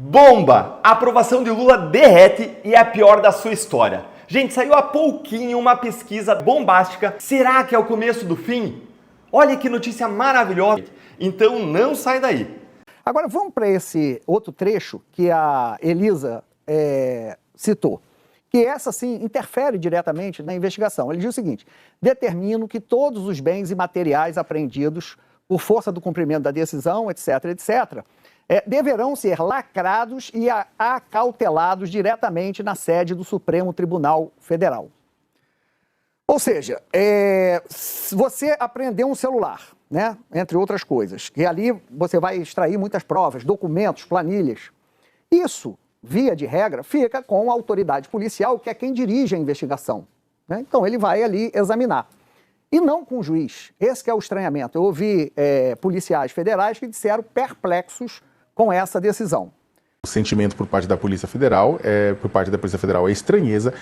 Bomba! A aprovação de Lula derrete e é a pior da sua história. Gente, saiu há pouquinho uma pesquisa bombástica. Será que é o começo do fim? Olha que notícia maravilhosa. Então não sai daí. Agora vamos para esse outro trecho que a Elisa citou, que essa sim interfere diretamente na investigação. Ele diz o seguinte: determino que todos os bens e materiais apreendidos por força do cumprimento da decisão, etc., etc., deverão ser lacrados e acautelados diretamente na sede do Supremo Tribunal Federal. Ou seja, você apreendeu um celular, né? Entre outras coisas, que ali você vai extrair muitas provas, documentos, planilhas. Isso, via de regra, fica com a autoridade policial, que é quem dirige a investigação, né? Então ele vai ali examinar. E não com o juiz. Esse que é o estranhamento. Eu ouvi policiais federais que disseram perplexos com essa decisão. O sentimento por parte da Polícia Federal, é estranheza,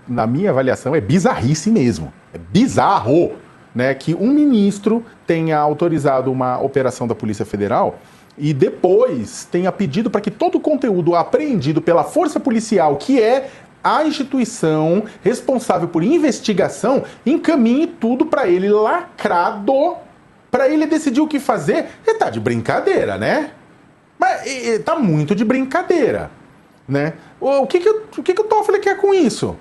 na minha avaliação, é bizarrice mesmo. É bizarro, né, que um ministro tenha autorizado uma operação da Polícia Federal e depois tenha pedido para que todo o conteúdo apreendido pela força policial, que é a instituição responsável por investigação, encaminhe tudo para ele lacrado, para ele decidir o que fazer. Ele tá de brincadeira, né? Mas tá muito de brincadeira, né? O que o Toffoli quer com isso?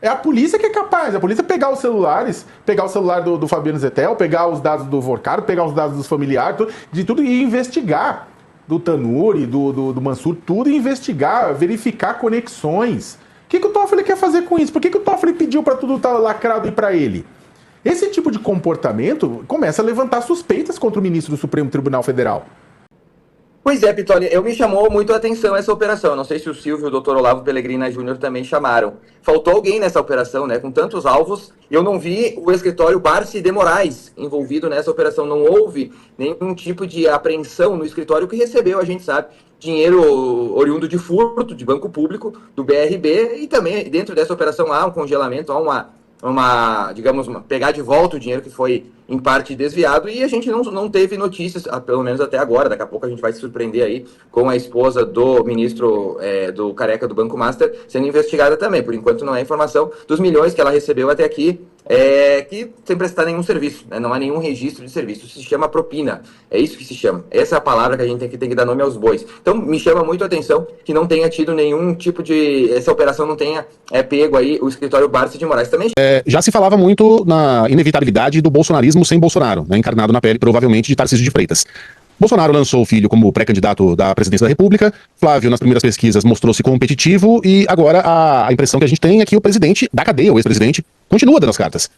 É a polícia que é capaz, a polícia pegar os celulares, pegar o celular do Fabiano Zettel, pegar os dados do Vorcaro, pegar os dados dos familiares, de tudo, e investigar. Do Tanuri, do Mansur, tudo, e investigar, verificar conexões. O que o Toffoli quer fazer com isso? Por que o Toffoli pediu para tudo estar lacrado e para ele? Esse tipo de comportamento começa a levantar suspeitas contra o ministro do Supremo Tribunal Federal. Pois é, Pitoli, me chamou muito a atenção essa operação. Não sei se o Silvio e o Dr. Olavo Pellegrina Júnior também chamaram. Faltou alguém nessa operação, né? Com tantos alvos, eu não vi o escritório Barsi de Moraes envolvido nessa operação. Não houve nenhum tipo de apreensão no escritório que recebeu, a gente sabe, dinheiro oriundo de furto, de banco público, do BRB, e também dentro dessa operação há um congelamento, há digamos, pegar de volta o dinheiro que foi em parte desviado, e a gente não teve notícias, pelo menos até agora. Daqui a pouco a gente vai se surpreender aí com a esposa do ministro do Careca do Banco Master sendo investigada também. Por enquanto não é informação dos milhões que ela recebeu até aqui, que sem prestar nenhum serviço, né? Não há nenhum registro de serviço. Isso se chama propina, é isso que se chama. Essa é a palavra que a gente tem que dar nome aos bois. Então me chama muito a atenção que não tenha tido nenhum tipo de... essa operação não tenha pego aí o escritório Barsi de Moraes. Também já se falava muito na inevitabilidade do bolsonarismo sem Bolsonaro, né, encarnado na pele, provavelmente, de Tarcísio de Freitas. Bolsonaro lançou o filho como pré-candidato da presidência da República, Flávio, nas primeiras pesquisas, mostrou-se competitivo, e agora a impressão que a gente tem é que o presidente da cadeia, o ex-presidente, continua dando as cartas.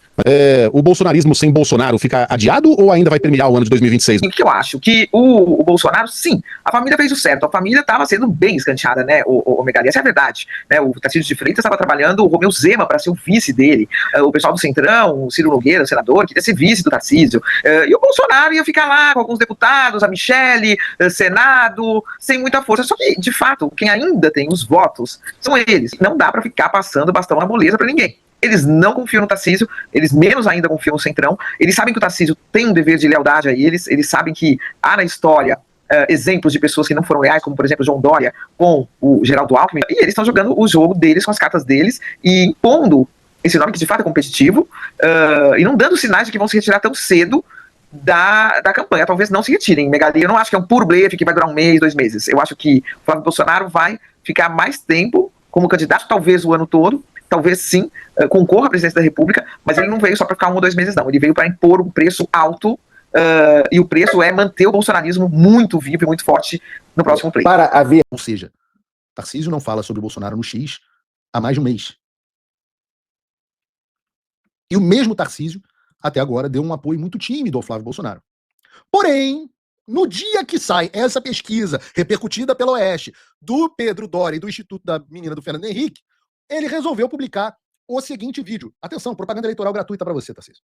O bolsonarismo sem Bolsonaro fica adiado ou ainda vai permear o ano de 2026? O que eu acho? Que o Bolsonaro, sim, a família fez o certo, a família estava sendo bem escanteada, né, o Megali, essa é a verdade, né, o Tarcísio de Freitas estava trabalhando o Romeu Zema para ser o vice dele, o pessoal do Centrão, o Ciro Nogueira, o senador, queria ser vice do Tarcísio, e o Bolsonaro ia ficar lá com alguns deputados, a Michele, Senado, sem muita força. Só que, de fato, quem ainda tem os votos são eles. Não dá para ficar passando bastão na moleza para ninguém. Eles não confiam no Tarcísio, eles menos ainda confiam no Centrão, eles sabem que o Tarcísio tem um dever de lealdade a eles sabem que há na história exemplos de pessoas que não foram leais, como por exemplo João Dória com o Geraldo Alckmin, e eles estão jogando o jogo deles com as cartas deles e impondo esse nome que de fato é competitivo, e não dando sinais de que vão se retirar tão cedo da campanha. Talvez não se retirem, Megali. Eu não acho que é um puro blefe que vai durar 1 mês, 2 meses. Eu acho que o Flávio Bolsonaro vai ficar mais tempo como candidato, talvez o ano todo, talvez sim, concorra à presidência da República, mas ele não veio só para ficar 1 ou 2 meses, não. Ele veio para impor um preço alto, e o preço é manter o bolsonarismo muito vivo e muito forte no próximo pleito. Para haver... Ou seja, Tarcísio não fala sobre o Bolsonaro no X há mais de 1 mês. E o mesmo Tarcísio, até agora, deu um apoio muito tímido ao Flávio Bolsonaro. Porém, no dia que sai essa pesquisa, repercutida pela Oeste, do Pedro Doria e do Instituto da menina do Fernando Henrique, ele resolveu publicar o seguinte vídeo. Atenção, propaganda eleitoral gratuita para você, Tarcísio.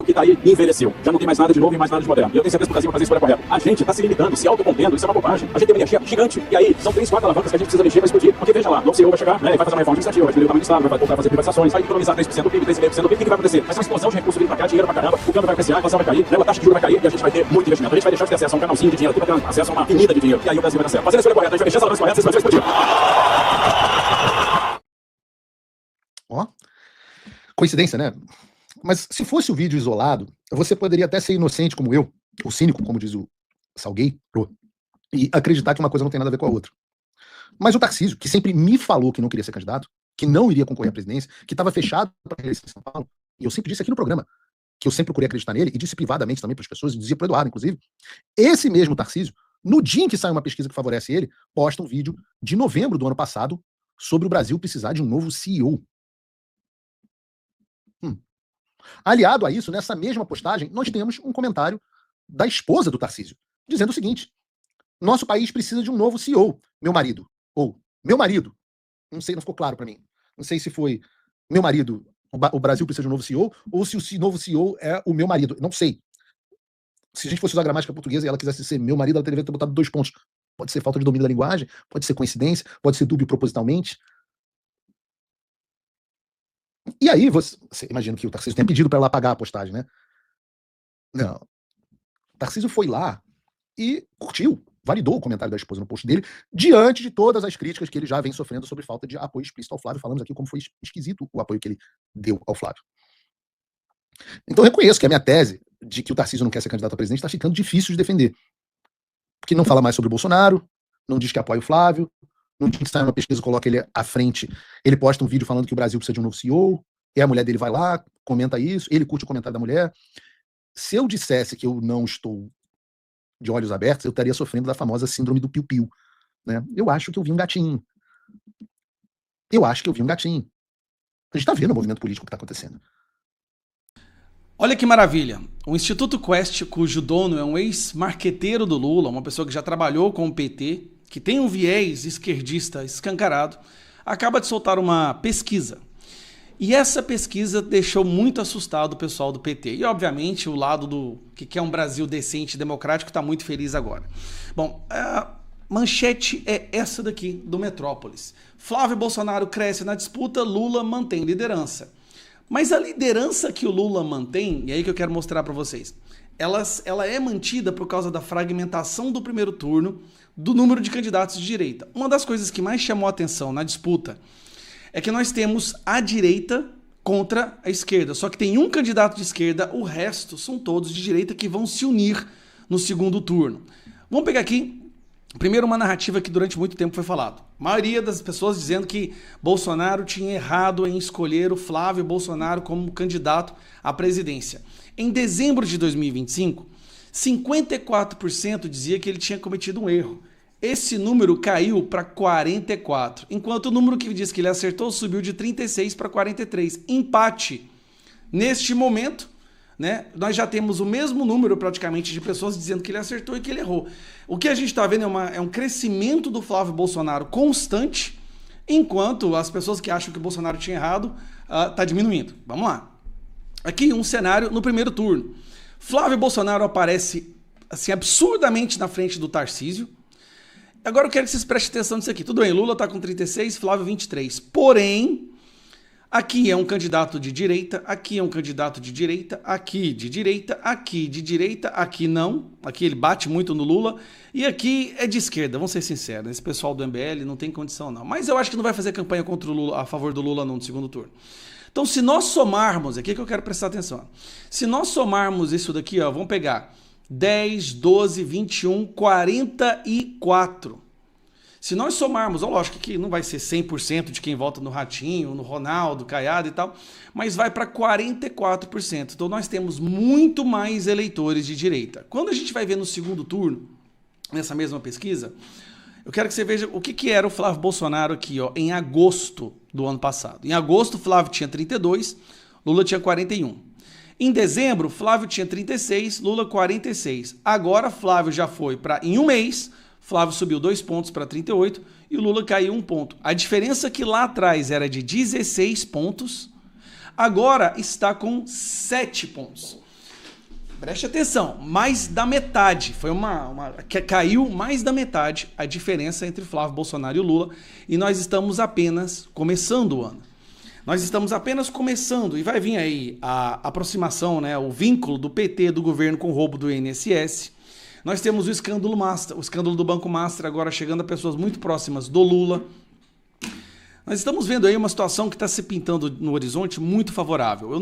que tá aí envelheceu. Já não tem mais nada de novo e mais nada de moderno. E eu tenho certeza que o Brasil vai fazer a escolha correta. A gente tá se limitando, se autocontendo, isso é uma bobagem. A gente tem uma energia gigante. E aí, são 3, 4 alavancas que a gente precisa mexer pra explodir. Porque veja lá, o novo CEO vai chegar, né, e vai fazer uma reforma administrativa, vai diminuir o tamanho do Estado, vai voltar a fazer privatizações, vai economizar 3% do PIB, 3,5% do PIB. O que vai acontecer? Vai ser uma explosão de recursos vindo pra cá, dinheiro pra caramba, o câmbio vai apreciar, a inflação vai cair, né, a taxa de juros vai cair e a gente vai ter muito investimento. A gente vai deixar de ter acesso a um canalzinho de dinheiro aqui pra ter acesso a uma avenida de dinheiro. E aí o Brasil vai dar certo. Fazendo a escolha correta, a gente vai mexer as alavancas corretas e esse Brasil vai explodir. Ó, coincidência, né? Mas se fosse o vídeo isolado, você poderia até ser inocente como eu, ou cínico, como diz o Salgueiro, e acreditar que uma coisa não tem nada a ver com a outra. Mas o Tarcísio, que sempre me falou que não queria ser candidato, que não iria concorrer à presidência, que estava fechado para a eleição em São Paulo, e eu sempre disse aqui no programa que eu sempre procurei acreditar nele, e disse privadamente também para as pessoas, e dizia para o Eduardo, inclusive, esse mesmo Tarcísio, no dia em que sai uma pesquisa que favorece ele, posta um vídeo de novembro do ano passado sobre o Brasil precisar de um novo CEO. Aliado a isso, nessa mesma postagem, nós temos um comentário da esposa do Tarcísio, dizendo o seguinte: nosso país precisa de um novo CEO, meu marido. Ou, meu marido. Não sei, não ficou claro para mim. Não sei se foi meu marido, o Brasil precisa de um novo CEO, ou se o novo CEO é o meu marido. Não sei. Se a gente fosse usar a gramática portuguesa e ela quisesse ser meu marido, ela teria ter botado 2 pontos. Pode ser falta de domínio da linguagem, pode ser coincidência, pode ser dúbio propositalmente. E aí, você imagina que o Tarcísio tenha pedido para ela apagar a postagem, né? Não. O Tarcísio foi lá e curtiu, validou o comentário da esposa no post dele, diante de todas as críticas que ele já vem sofrendo sobre falta de apoio explícito ao Flávio. Falamos aqui como foi esquisito o apoio que ele deu ao Flávio. Então eu reconheço que a minha tese de que o Tarcísio não quer ser candidato a presidente está ficando difícil de defender. Porque não fala mais sobre o Bolsonaro, não diz que apoia o Flávio, no dia que sai uma pesquisa, coloca ele à frente, ele posta um vídeo falando que o Brasil precisa de um novo CEO, e a mulher dele vai lá, comenta isso, ele curte o comentário da mulher. Se eu dissesse que eu não estou de olhos abertos, eu estaria sofrendo da famosa síndrome do piu-piu, né? Eu acho que eu vi um gatinho. A gente está vendo o movimento político que está acontecendo. Olha que maravilha, o Instituto Quest, cujo dono é um ex-marqueteiro do Lula, uma pessoa que já trabalhou com o PT, que tem um viés esquerdista escancarado, acaba de soltar uma pesquisa. E essa pesquisa deixou muito assustado o pessoal do PT. E, obviamente, o lado do que quer um Brasil decente e democrático está muito feliz agora. Bom, a manchete é essa daqui, do Metrópolis. Flávio Bolsonaro cresce na disputa, Lula mantém liderança. Mas a liderança que o Lula mantém, e aí que eu quero mostrar para vocês, ela é mantida por causa da fragmentação do primeiro turno, do número de candidatos de direita. Uma das coisas que mais chamou a atenção na disputa é que nós temos a direita contra a esquerda. Só que tem um candidato de esquerda, o resto são todos de direita que vão se unir no segundo turno. Vamos pegar aqui, primeiro, uma narrativa que durante muito tempo foi falado. A maioria das pessoas dizendo que Bolsonaro tinha errado em escolher o Flávio Bolsonaro como candidato à presidência. Em dezembro de 2025, 54% dizia que ele tinha cometido um erro. Esse número caiu para 44%, enquanto o número que diz que ele acertou subiu de 36% para 43%. Empate. Neste momento, né, nós já temos o mesmo número praticamente de pessoas dizendo que ele acertou e que ele errou. O que a gente está vendo é um crescimento do Flávio Bolsonaro constante, enquanto as pessoas que acham que o Bolsonaro tinha errado está diminuindo. Vamos lá. Aqui um cenário no primeiro turno. Flávio Bolsonaro aparece assim, absurdamente na frente do Tarcísio. Agora eu quero que vocês prestem atenção nisso aqui. Tudo bem, Lula está com 36, Flávio 23. Porém, aqui é um candidato de direita, aqui é um candidato de direita, aqui de direita, aqui de direita, aqui não. Aqui ele bate muito no Lula. E aqui é de esquerda, vamos ser sinceros. Esse pessoal do MBL não tem condição não. Mas eu acho que não vai fazer campanha contra o Lula, a favor do Lula não, no segundo turno. Então, se nós somarmos, aqui que eu quero prestar atenção. Se nós somarmos isso daqui, ó, vamos pegar 10, 12, 21, 44. Se nós somarmos, ó, lógico que não vai ser 100% de quem vota no Ratinho, no Ronaldo, Caiado e tal, mas vai para 44%. Então nós temos muito mais eleitores de direita. Quando a gente vai ver no segundo turno, nessa mesma pesquisa, eu quero que você veja o que era o Flávio Bolsonaro aqui, ó, em agosto do ano passado. Em agosto, Flávio tinha 32, Lula tinha 41. Em dezembro, Flávio tinha 36, Lula 46. Agora, Flávio já foi para, em um mês, Flávio subiu 2 pontos para 38 e o Lula caiu 1 ponto. A diferença que lá atrás era de 16 pontos, agora está com 7 pontos. Preste atenção, mais da metade, caiu mais da metade a diferença entre Flávio Bolsonaro e o Lula, e nós estamos apenas começando o ano. Nós estamos apenas começando, e vai vir aí a aproximação, né, o vínculo do PT, do governo, com o roubo do INSS. Nós temos o escândalo Master, o escândalo do Banco Master agora chegando a pessoas muito próximas do Lula. Nós estamos vendo aí uma situação que está se pintando no horizonte muito favorável.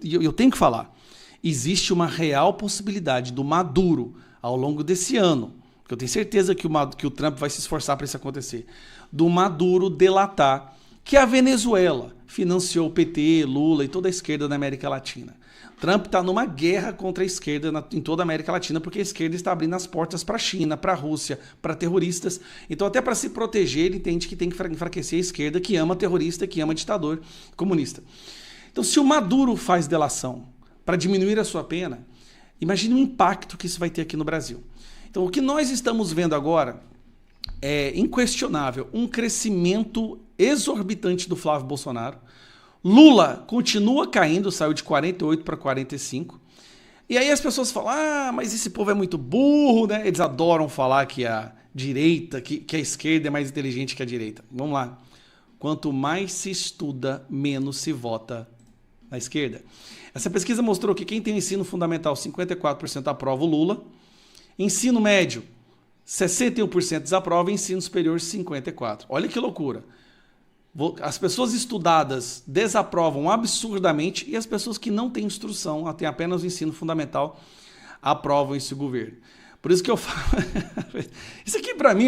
Eu tenho que falar. Existe uma real possibilidade do Maduro, ao longo desse ano, que eu tenho certeza que o Trump vai se esforçar para isso acontecer, do Maduro delatar que a Venezuela financiou o PT, Lula e toda a esquerda da América Latina. Trump está numa guerra contra a esquerda em toda a América Latina, porque a esquerda está abrindo as portas para a China, para a Rússia, para terroristas. Então, até para se proteger, ele entende que tem que enfraquecer a esquerda, que ama terrorista, que ama ditador comunista. Então, se o Maduro faz delação para diminuir a sua pena, imagine o impacto que isso vai ter aqui no Brasil. Então, o que nós estamos vendo agora é inquestionável um crescimento exorbitante do Flávio Bolsonaro. Lula continua caindo, saiu de 48 para 45. E aí as pessoas falam, mas esse povo é muito burro, né? Eles adoram falar que a direita, que a esquerda é mais inteligente que a direita. Vamos lá. Quanto mais se estuda, menos se vota na esquerda. Essa pesquisa mostrou que quem tem ensino fundamental, 54% aprova o Lula. Ensino médio, 61% desaprova. Ensino superior, 54%. Olha que loucura. As pessoas estudadas desaprovam absurdamente e as pessoas que não têm instrução, têm apenas o ensino fundamental, aprovam esse governo. Por isso que eu falo... Isso aqui para mim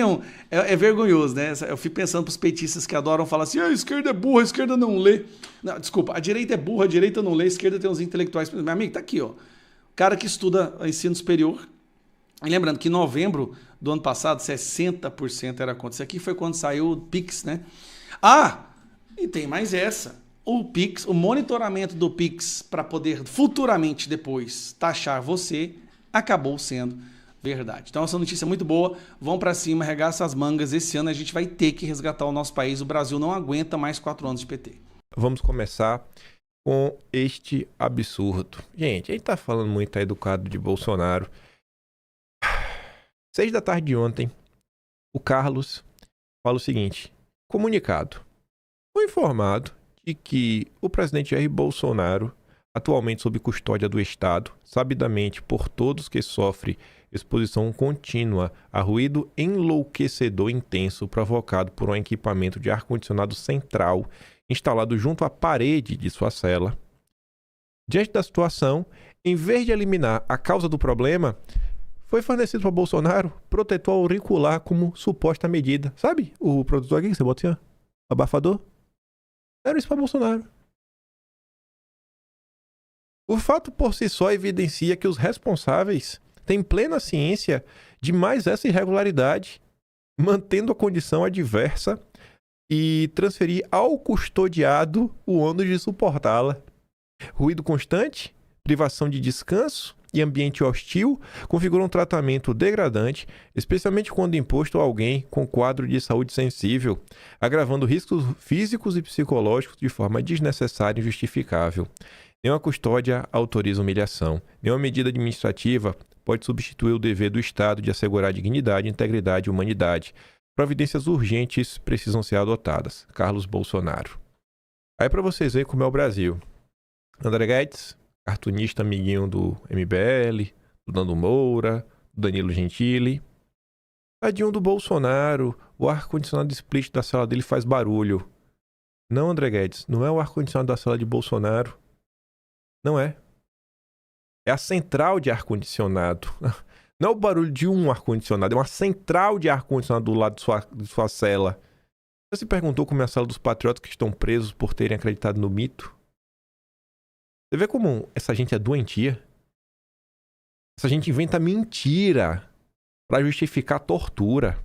é vergonhoso, né? Eu fico pensando para os petistas que adoram falar assim, a esquerda é burra, a esquerda não lê. Não, desculpa, a direita é burra, a direita não lê, a esquerda tem uns intelectuais. Meu amigo, tá aqui, ó. O cara que estuda ensino superior. E lembrando que em novembro do ano passado, 60% era contra. Isso aqui foi quando saiu o Pix, né? E tem mais essa. O Pix, o monitoramento do Pix para poder futuramente depois taxar você, acabou sendo verdade. Então essa notícia é muito boa. Vão para cima, arregaça as mangas. Esse ano a gente vai ter que resgatar o nosso país. O Brasil não aguenta mais 4 anos de PT. Vamos começar com este absurdo. Gente, a gente tá falando muito aí do quadro de Bolsonaro. 6 da tarde de ontem, o Carlos fala o seguinte: comunicado. Foi informado de que o presidente Jair Bolsonaro, atualmente sob custódia do Estado, sabidamente por todos que sofre exposição contínua a ruído enlouquecedor intenso provocado por um equipamento de ar-condicionado central instalado junto à parede de sua cela. Diante da situação, em vez de eliminar a causa do problema, foi fornecido para Bolsonaro protetor auricular como suposta medida. Sabe o protetor aqui que você bota assim, ó? Abafador? Era isso para Bolsonaro. O fato por si só evidencia que os responsáveis têm plena ciência de mais essa irregularidade, mantendo a condição adversa e transferir ao custodiado o ônus de suportá-la. Ruído constante, privação de descanso e ambiente hostil configuram um tratamento degradante, especialmente quando imposto a alguém com quadro de saúde sensível, agravando riscos físicos e psicológicos de forma desnecessária e injustificável. Nenhuma custódia autoriza humilhação. Nenhuma medida administrativa pode substituir o dever do Estado de assegurar dignidade, integridade e humanidade. Providências urgentes precisam ser adotadas. Carlos Bolsonaro. Aí para vocês verem como é o Brasil. André Guedes, cartunista amiguinho do MBL, do Nando Moura, do Danilo Gentili. Tadinho do Bolsonaro, o ar-condicionado split da sala dele faz barulho. Não, André Guedes, não é o ar-condicionado da sala de Bolsonaro. Não é. É a central de ar-condicionado. Não é o barulho de um ar-condicionado, é uma central de ar-condicionado do lado de sua cela. Você se perguntou como é a cela dos patriotas que estão presos por terem acreditado no mito? Você vê como essa gente é doentia? Essa gente inventa mentira para justificar tortura.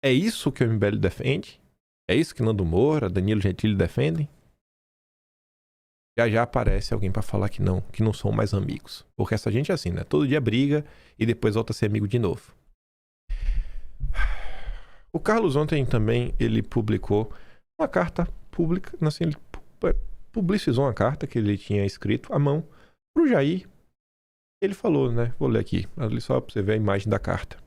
É isso que o MBL defende? É isso que Nando Moura, Danilo Gentili defendem? Já aparece alguém para falar que não são mais amigos. Porque essa gente é assim, né? Todo dia briga e depois volta a ser amigo de novo. O Carlos ontem também, ele publicou uma carta pública, assim, ele publicizou uma carta que ele tinha escrito à mão pro Jair. Ele falou, né? Vou ler aqui, ali só para você ver a imagem da carta.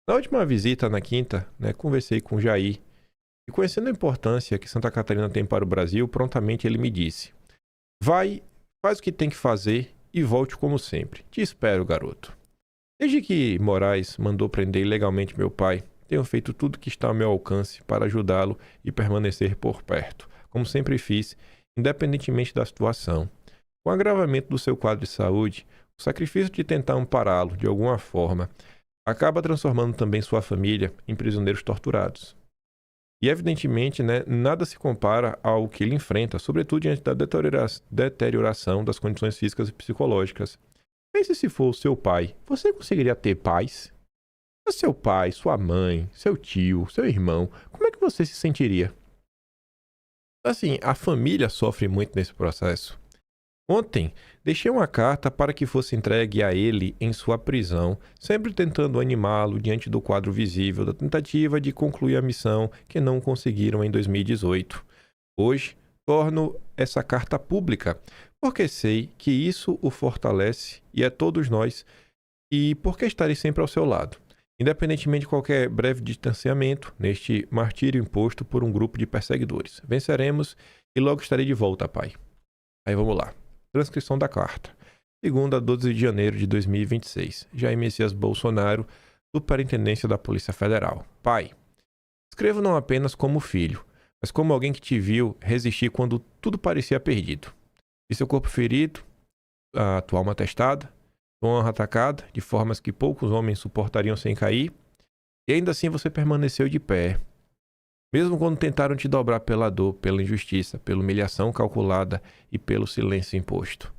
Na última visita, na quinta, né, conversei com o Jair. E conhecendo a importância que Santa Catarina tem para o Brasil, prontamente ele me disse: vai, faz o que tem que fazer e volte como sempre. Te espero, garoto. Desde que Moraes mandou prender ilegalmente meu pai, tenho feito tudo que está ao meu alcance para ajudá-lo e permanecer por perto, como sempre fiz, independentemente da situação. Com o agravamento do seu quadro de saúde, o sacrifício de tentar ampará-lo de alguma forma acaba transformando também sua família em prisioneiros torturados. E evidentemente, né, nada se compara ao que ele enfrenta, sobretudo diante da deterioração das condições físicas e psicológicas. Pense se for o seu pai, você conseguiria ter paz? Se seu pai, sua mãe, seu tio, seu irmão, como é que você se sentiria? Assim, a família sofre muito nesse processo. Ontem, deixei uma carta para que fosse entregue a ele em sua prisão, sempre tentando animá-lo diante do quadro visível da tentativa de concluir a missão que não conseguiram em 2018. Hoje, torno essa carta pública, porque sei que isso o fortalece e a todos nós, e porque estarei sempre ao seu lado, independentemente de qualquer breve distanciamento neste martírio imposto por um grupo de perseguidores. Venceremos e logo estarei de volta, pai. Aí vamos lá. Transcrição da carta. Segunda, 12 de janeiro de 2026. Jair Messias Bolsonaro, Superintendência da Polícia Federal. Pai, escrevo não apenas como filho, mas como alguém que te viu resistir quando tudo parecia perdido. E seu corpo ferido, a tua alma testada, tua honra atacada, de formas que poucos homens suportariam sem cair, e ainda assim você permaneceu de pé. Mesmo quando tentaram te dobrar pela dor, pela injustiça, pela humilhação calculada e pelo silêncio imposto.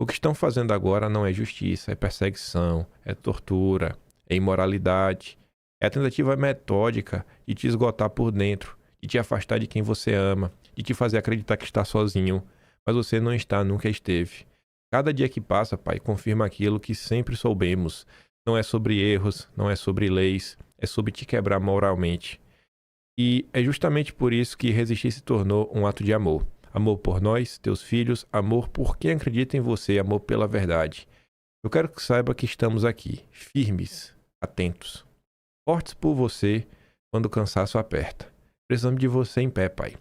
O que estão fazendo agora não é justiça, é perseguição, é tortura, é imoralidade, é a tentativa metódica de te esgotar por dentro, de te afastar de quem você ama, de te fazer acreditar que está sozinho, mas você não está, nunca esteve. Cada dia que passa, pai, confirma aquilo que sempre soubemos. Não é sobre erros, não é sobre leis, é sobre te quebrar moralmente. E é justamente por isso que resistir se tornou um ato de amor. Amor por nós, teus filhos, amor por quem acredita em você, amor pela verdade. Eu quero que saiba que estamos aqui, firmes, atentos, fortes por você quando o cansaço aperta. Precisamos de você em pé, pai.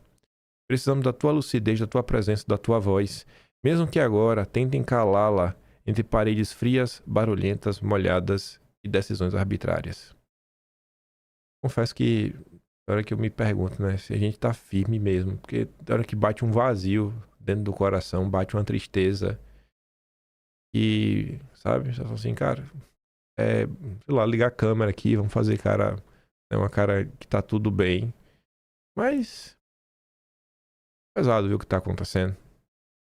Precisamos da tua lucidez, da tua presença, da tua voz, mesmo que agora tentem calá-la entre paredes frias, barulhentas, molhadas e decisões arbitrárias. Confesso que da hora que eu me pergunto, né, se a gente tá firme mesmo, porque da hora que bate um vazio dentro do coração, bate uma tristeza e, sabe, você fala assim, cara, sei lá, ligar a câmera aqui, vamos fazer cara, uma cara que tá tudo bem, mas pesado ver o que tá acontecendo.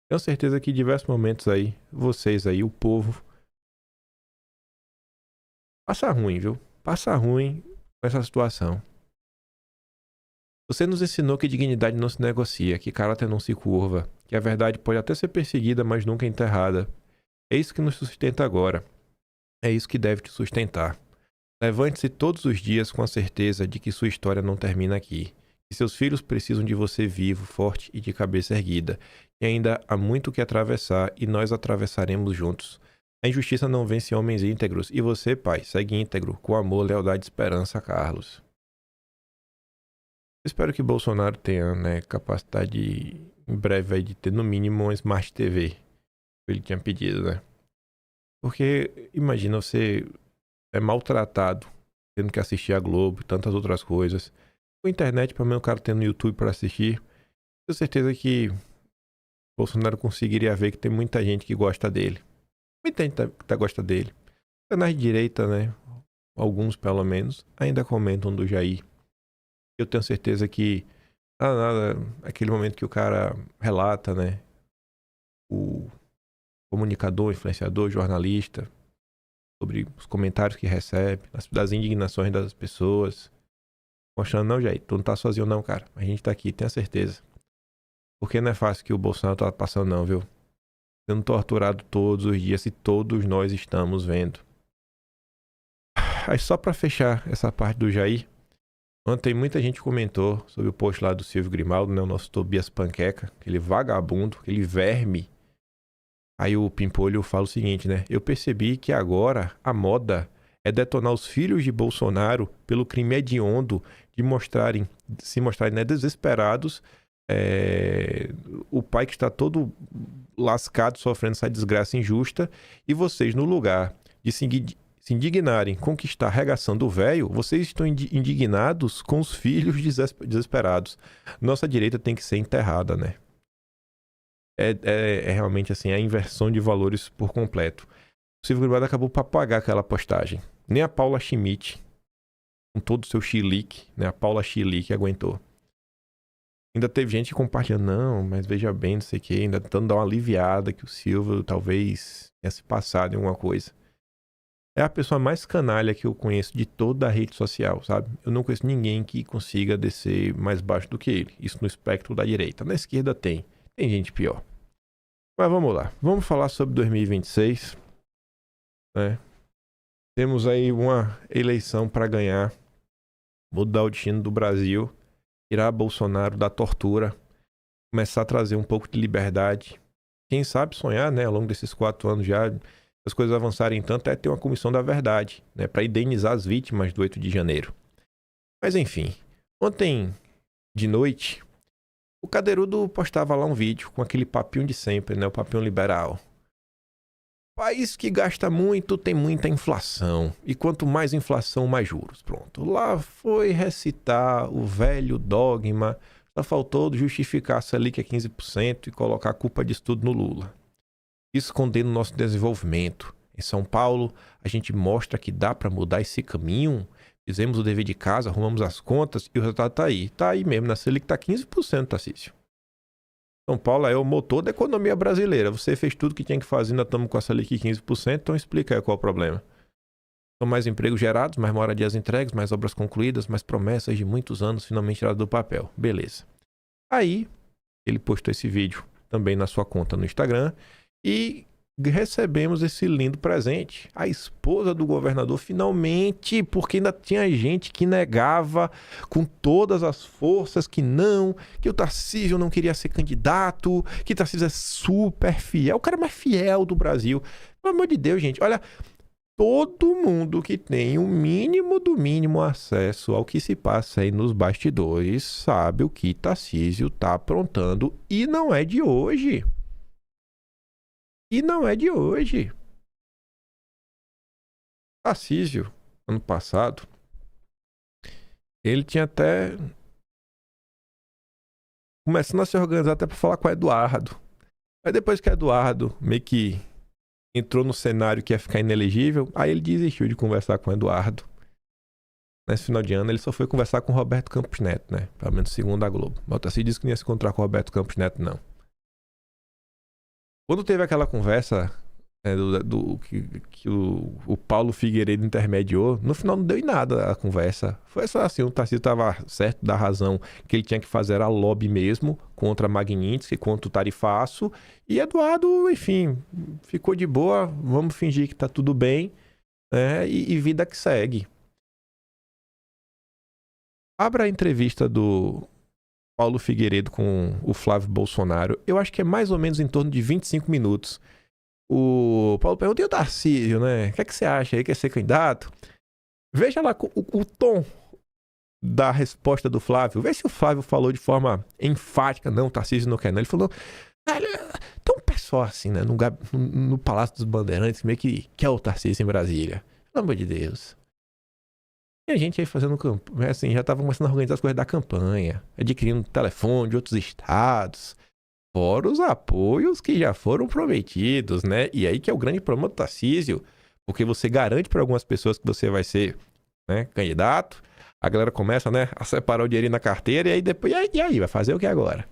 Tenho certeza que em diversos momentos aí, vocês aí, o povo, passa ruim, viu? Passa ruim com essa situação. Você nos ensinou que dignidade não se negocia, que caráter não se curva, que a verdade pode até ser perseguida, mas nunca enterrada. É isso que nos sustenta agora. É isso que deve te sustentar. Levante-se todos os dias com a certeza de que sua história não termina aqui. Que seus filhos precisam de você vivo, forte e de cabeça erguida. E ainda há muito que atravessar e nós atravessaremos juntos. A injustiça não vence homens íntegros e você, pai, segue íntegro, com amor, lealdade e esperança, Carlos. Espero que Bolsonaro tenha, né, capacidade em breve aí de ter no mínimo uma Smart TV, que ele tinha pedido, né? Porque imagina você é maltratado, tendo que assistir a Globo e tantas outras coisas. Com a internet, pelo menos o cara tendo YouTube para assistir, tenho certeza que Bolsonaro conseguiria ver que tem muita gente que gosta dele. Muita gente que gosta dele. Canais de direita, né? Alguns pelo menos, ainda comentam do Jair. Eu tenho certeza que aquele momento que o cara relata, né, o comunicador, influenciador, jornalista, sobre os comentários que recebe, das indignações das pessoas, mostrando, não, Jair, tu não tá sozinho não, cara, a gente tá aqui, tenha certeza. Porque não é fácil que o Bolsonaro tá passando não, viu? Sendo torturado todos os dias e todos nós estamos vendo. Aí só pra fechar essa parte do Jair, ontem muita gente comentou sobre o post lá do Silvio Grimaldo, né, o nosso Tobias Panqueca, aquele vagabundo, aquele verme, Aí o Pimpolho fala o seguinte, né? Eu percebi que agora a moda é detonar os filhos de Bolsonaro pelo crime hediondo de se mostrarem, né, desesperados. O pai que está todo lascado, sofrendo essa desgraça injusta, e vocês, no lugar de se indignarem com o que está arregaçando o velho, vocês estão indignados com os filhos desesperados. Nossa direita tem que ser enterrada, né? É realmente assim, a inversão de valores por completo. O Silvio Grimado acabou para apagar aquela postagem. Nem a Paula Schmidt, com todo o seu chilique, né? A Paula Chilique aguentou. Ainda teve gente compartilhando, não, mas veja bem, não sei o que, ainda tentando dar uma aliviada que o Silvio talvez tenha se passado em alguma coisa. É a pessoa mais canalha que eu conheço de toda a rede social, sabe? Eu não conheço ninguém que consiga descer mais baixo do que ele. Isso no espectro da direita. Na esquerda tem gente pior. Mas vamos lá. Vamos falar sobre 2026. Né? Temos aí uma eleição para ganhar. Mudar o destino do Brasil. Tirar Bolsonaro da tortura. Começar a trazer um pouco de liberdade. Quem sabe sonhar, né? Ao longo desses 4 anos já, as coisas avançarem tanto, é ter uma comissão da verdade, né? Para indenizar as vítimas do 8 de janeiro. Mas enfim. Ontem de noite, o Cadeirudo postava lá um vídeo com aquele papinho de sempre, né? O papinho liberal. País que gasta muito tem muita inflação. E quanto mais inflação, mais juros. Pronto. Lá foi recitar o velho dogma. Só faltou justificar a Selic a 15% e colocar a culpa disso tudo no Lula. Escondendo o nosso desenvolvimento. Em São Paulo, a gente mostra que dá para mudar esse caminho. Fizemos o dever de casa, arrumamos as contas e o resultado tá aí. Tá aí mesmo, na Selic tá 15%, Tarcísio. São Paulo é o motor da economia brasileira. Você fez tudo que tinha que fazer, ainda estamos com a Selic 15%, então explica aí qual é o problema. São mais empregos gerados, mais moradias entregues, mais obras concluídas, mais promessas de muitos anos finalmente tiradas do papel. Beleza. Aí, ele postou esse vídeo também na sua conta no Instagram e recebemos esse lindo presente. A esposa do governador, finalmente, porque ainda tinha gente que negava com todas as forças que o Tarcísio não queria ser candidato, que o Tarcísio é super fiel, o cara mais fiel do Brasil. Pelo amor de Deus, gente, olha, todo mundo que tem o mínimo do mínimo acesso ao que se passa aí nos bastidores sabe o que Tarcísio tá aprontando e não é de hoje. E não é de hoje. Tarcísio, ano passado, ele tinha até começando a se organizar até para falar com o Eduardo. Aí depois que o Eduardo meio que entrou no cenário que ia ficar inelegível, aí ele desistiu de conversar com o Eduardo. Nesse final de ano ele só foi conversar com o Roberto Campos Neto, né? Pelo menos segundo a Globo. Mas o Tarcísio disse que não ia se encontrar com o Roberto Campos Neto, não. Quando teve aquela conversa que o Paulo Figueiredo intermediou, no final não deu em nada a conversa. Foi só assim, o Tarcísio estava certo da razão que ele tinha que fazer a lobby mesmo contra a Magnitsky, contra o tarifaço. E Eduardo, enfim, ficou de boa, vamos fingir que tá tudo bem, né? E vida que segue. Abra a entrevista do Paulo Figueiredo com o Flávio Bolsonaro. Eu acho que é mais ou menos em torno de 25 minutos. O Paulo pergunta, e o Tarcísio, né? O que é que você acha aí? Quer ser candidato? Veja lá o tom da resposta do Flávio. Vê se o Flávio falou de forma enfática. Não, o Tarcísio não quer, não. Ele falou, tem um pessoal assim, né? No Palácio dos Bandeirantes, meio que quer o Tarcísio em Brasília. Pelo amor de Deus. E a gente aí fazendo campanha, assim, já estava começando a organizar as coisas da campanha, adquirindo telefone de outros estados, fora os apoios que já foram prometidos, né? E aí que é o grande problema do Tarcísio, porque você garante para algumas pessoas que você vai ser, né, candidato, a galera começa, né, a separar o dinheiro na carteira e aí depois, e aí, vai fazer o que agora?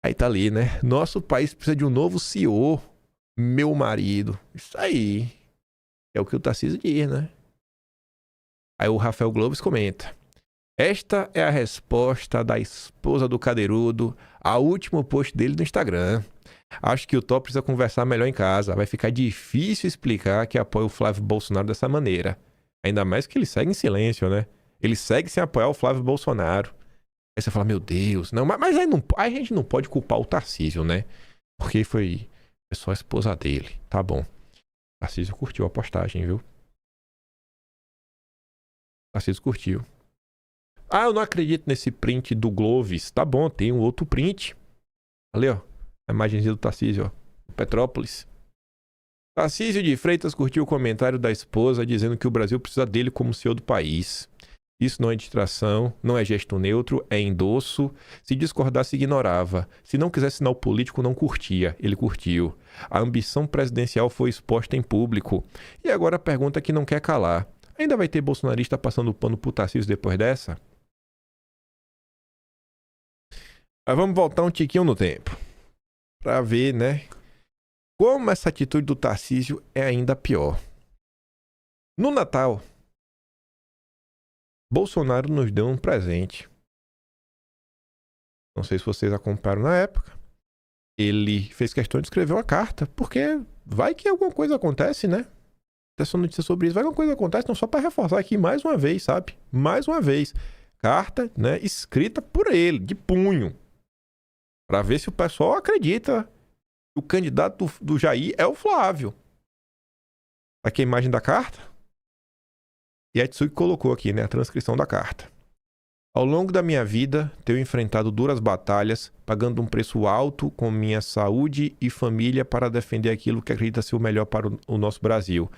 Aí tá ali, né? Nosso país precisa de um novo CEO, meu marido. Isso aí é o que o Tarcísio diz, né? Aí o Rafael Globes comenta. Esta é a resposta da esposa do Cadeirudo ao último post dele no Instagram. Acho que o Top precisa conversar melhor em casa. Vai ficar difícil explicar que apoia o Flávio Bolsonaro dessa maneira. Ainda mais que ele segue em silêncio, né? Ele segue sem apoiar o Flávio Bolsonaro. Aí você fala, meu Deus. Não, mas aí a gente não pode culpar o Tarcísio, né? Porque foi É só a esposa dele. Tá bom. Tarcísio curtiu a postagem, viu? Tarcísio curtiu. Ah, eu não acredito nesse print do Gloves. Tá bom, tem um outro print. Ali, ó. A imagenzinha do Tarcísio, ó. Petrópolis. Tarcísio de Freitas curtiu o comentário da esposa dizendo que o Brasil precisa dele como CEO do país. Isso não é distração, não é gesto neutro, é endosso. Se discordasse, ignorava. Se não quisesse sinal político, não curtia. Ele curtiu. A ambição presidencial foi exposta em público. E agora a pergunta que não quer calar. Ainda vai ter bolsonarista passando pano pro Tarcísio depois dessa? Mas vamos voltar um tiquinho no tempo. Pra ver, né? Como essa atitude do Tarcísio é ainda pior. No Natal, Bolsonaro nos deu um presente. Não sei se vocês acompanharam na época. Ele fez questão de escrever uma carta, porque vai que alguma coisa acontece, né? Essa notícia sobre isso, vai que alguma coisa acontece, não só para reforçar aqui mais uma vez, sabe? Mais uma vez. Carta, né, escrita por ele, de punho. Para ver se o pessoal acredita que o candidato do Jair é o Flávio. Aqui a imagem da carta. E a Tsuki colocou aqui, né, a transcrição da carta. Ao longo da minha vida, tenho enfrentado duras batalhas, pagando um preço alto com minha saúde e família para defender aquilo que acredita ser o melhor para o nosso Brasil.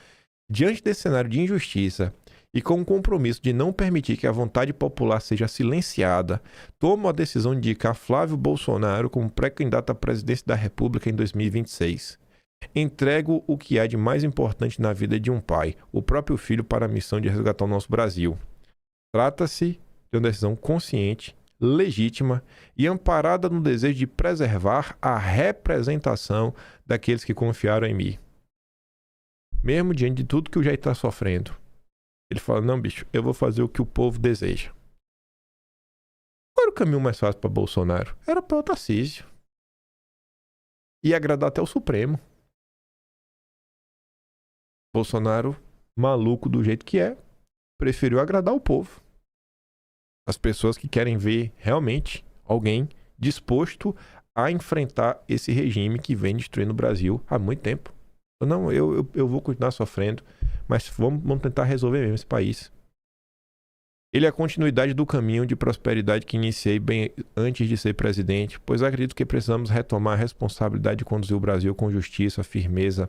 Diante desse cenário de injustiça e com o compromisso de não permitir que a vontade popular seja silenciada, tomo a decisão de indicar Flávio Bolsonaro como pré-candidato à presidência da República em 2026. Entrego o que há de mais importante na vida de um pai, o próprio filho, para a missão de resgatar o nosso Brasil. Trata-se de uma decisão consciente, legítima e amparada no desejo de preservar a representação daqueles que confiaram em mim. Mesmo diante de tudo que o Jair está sofrendo, ele fala, não, bicho, eu vou fazer o que o povo deseja. Qual era o caminho mais fácil para Bolsonaro? Era para o Tarcísio. E agradar até o Supremo. Bolsonaro, maluco do jeito que é, preferiu agradar o povo. As pessoas que querem ver realmente alguém disposto a enfrentar esse regime que vem destruindo o Brasil há muito tempo. Não, eu vou continuar sofrendo, mas vamos tentar resolver mesmo esse país. Ele é a continuidade do caminho de prosperidade que iniciei bem antes de ser presidente, pois acredito que precisamos retomar a responsabilidade de conduzir o Brasil com justiça, firmeza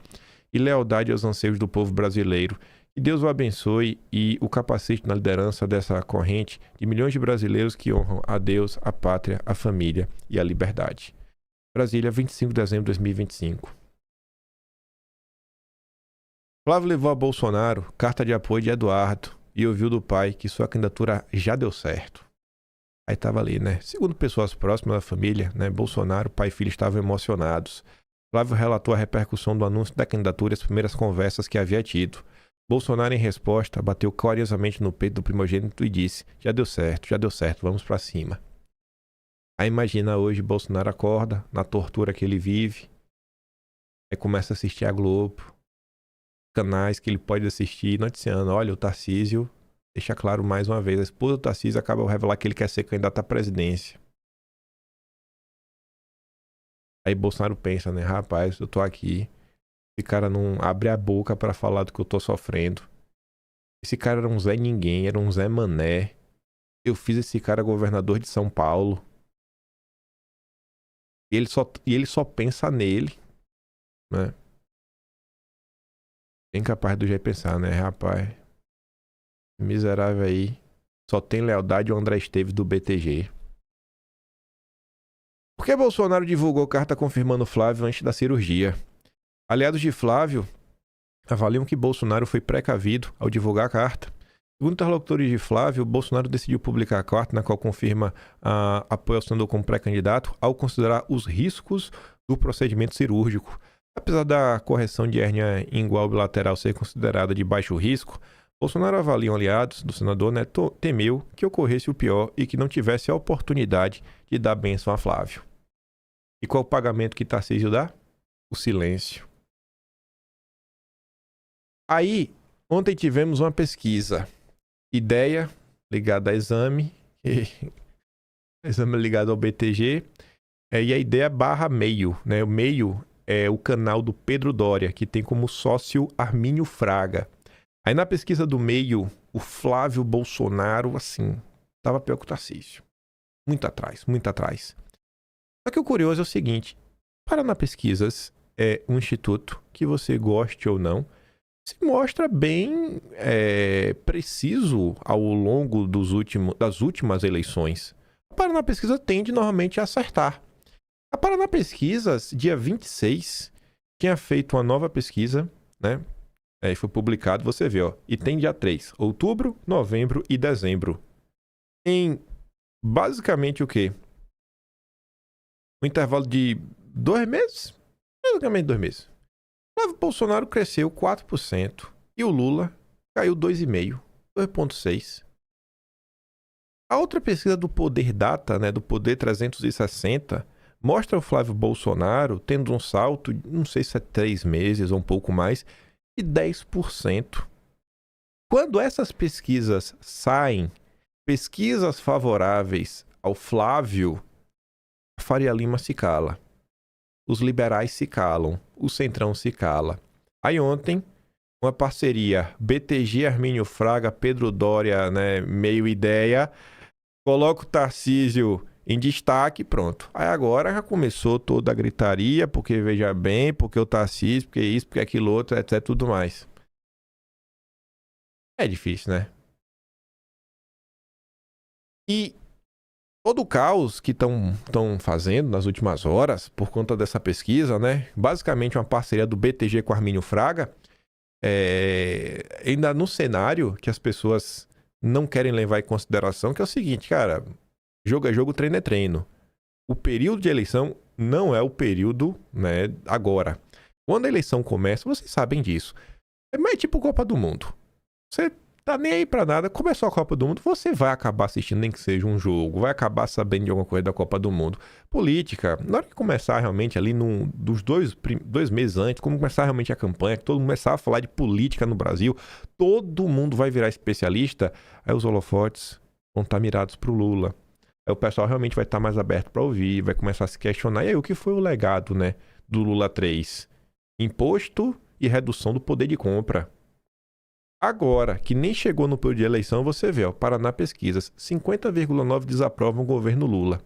e lealdade aos anseios do povo brasileiro. Que Deus o abençoe e o capacite na liderança dessa corrente de milhões de brasileiros que honram a Deus, a pátria, a família e a liberdade. Brasília, 25 de dezembro de 2025. Flávio levou a Bolsonaro carta de apoio de Eduardo e ouviu do pai que sua candidatura já deu certo. Aí tava ali, né? Segundo pessoas próximas da família, né? Bolsonaro, pai e filho estavam emocionados. Flávio relatou a repercussão do anúncio da candidatura e as primeiras conversas que havia tido. Bolsonaro, em resposta, bateu carinhosamente no peito do primogênito e disse, já deu certo, vamos pra cima. Aí imagina hoje, Bolsonaro acorda, na tortura que ele vive, aí começa a assistir a Globo, canais que ele pode assistir, noticiando, olha, o Tarcísio, deixa claro mais uma vez, a esposa do Tarcísio acaba de revelar que ele quer ser candidato à presidência. Aí Bolsonaro pensa, né, rapaz, eu tô aqui, esse cara não abre a boca pra falar do que eu tô sofrendo. Esse cara era um Zé Ninguém, era um Zé Mané. Eu fiz esse cara governador de São Paulo. E ele só pensa nele, né? Bem capaz do jeito de pensar, né, rapaz? Miserável aí. Só tem lealdade ao André Esteves do BTG. Por que Bolsonaro divulgou carta confirmando Flávio antes da cirurgia? Aliados de Flávio avaliam que Bolsonaro foi precavido ao divulgar a carta. Segundo interlocutores de Flávio, Bolsonaro decidiu publicar a carta na qual confirma apoio ao senador como pré-candidato ao considerar os riscos do procedimento cirúrgico. Apesar da correção de hérnia ingual bilateral ser considerada de baixo risco, Bolsonaro avaliam aliados do senador, né, temeu que ocorresse o pior e que não tivesse a oportunidade de dar bênção a Flávio. E qual o pagamento que Tarcísio dá? O silêncio. Aí, ontem tivemos uma pesquisa. Ideia ligada a exame, exame ligado ao BTG, e a ideia barra meio, né? O meio é o canal do Pedro Doria, que tem como sócio Armínio Fraga. Aí na pesquisa do meio, o Flávio Bolsonaro, assim, tava pior que o Tarcísio. Muito atrás, muito atrás. Só que o curioso é o seguinte, Paraná Pesquisas é um instituto que, você goste ou não, se mostra bem preciso ao longo das últimas eleições. A Paraná Pesquisa tende normalmente a acertar. A Paraná Pesquisas, dia 26, tinha feito uma nova pesquisa, né? Aí foi publicado, você vê, ó. E tem dia 3, outubro, novembro e dezembro. Em basicamente o quê? Um intervalo de 2 meses? Basicamente 2 meses. O Flávio Bolsonaro cresceu 4% e o Lula caiu 2,5%, 2,6%. A outra pesquisa do Poder Data, né, do Poder 360, mostra o Flávio Bolsonaro tendo um salto, não sei se é 3 meses ou um pouco mais, de 10%. Quando essas pesquisas saem, pesquisas favoráveis ao Flávio, a Faria Lima se cala. Os liberais se calam. O Centrão se cala. Aí ontem, uma parceria BTG, Armínio Fraga, Pedro Doria, né, meio ideia, coloca o Tarcísio em destaque, pronto. Aí agora já começou toda a gritaria, porque veja bem, porque o Tarcísio, porque isso, porque aquilo outro, etc, tudo mais. É difícil, né? E todo o caos que estão fazendo nas últimas horas, por conta dessa pesquisa, né? Basicamente uma parceria do BTG com Armínio Fraga, ainda no cenário que as pessoas não querem levar em consideração, que é o seguinte, cara, jogo é jogo, treino é treino. O período de eleição não é o período, né, agora. Quando a eleição começa, vocês sabem disso. É mais tipo Copa do Mundo. Você tá nem aí pra nada, começou a Copa do Mundo, você vai acabar assistindo, nem que seja um jogo, vai acabar sabendo de alguma coisa da Copa do Mundo. Política, na hora que começar realmente ali, dos 2 meses antes, como começar realmente a campanha, que todo mundo começar a falar de política no Brasil, todo mundo vai virar especialista, aí os holofotes vão estar mirados pro Lula. Aí o pessoal realmente vai estar mais aberto para ouvir, vai começar a se questionar. E aí, o que foi o legado, né, do Lula 3? Imposto e redução do poder de compra. Agora, que nem chegou no período de eleição, você vê, ó, Paraná Pesquisas, 50,9% desaprovam o governo Lula.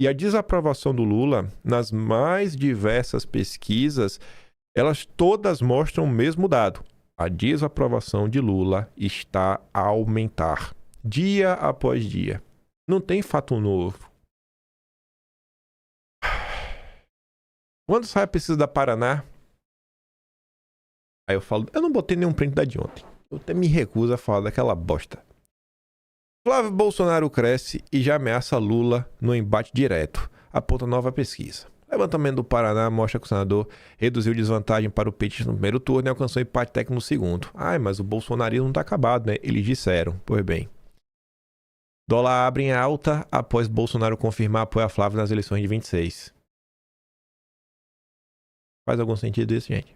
E a desaprovação do Lula, nas mais diversas pesquisas, elas todas mostram o mesmo dado. A desaprovação de Lula está a aumentar, dia após dia. Não tem fato novo. Quando sai a pesquisa da Paraná, aí eu falo, eu não botei nenhum print da de ontem. Eu até me recuso a falar daquela bosta. Flávio Bolsonaro cresce e já ameaça Lula no embate direto. Aponta nova pesquisa. Levantamento do Paraná mostra que o senador reduziu desvantagem para o petista no primeiro turno e alcançou empate técnico no segundo. Ai, mas o bolsonarismo não está acabado, né? Eles disseram. Pois bem. Dólar abre em alta após Bolsonaro confirmar apoio a Flávio nas eleições de 26. Faz algum sentido isso, gente?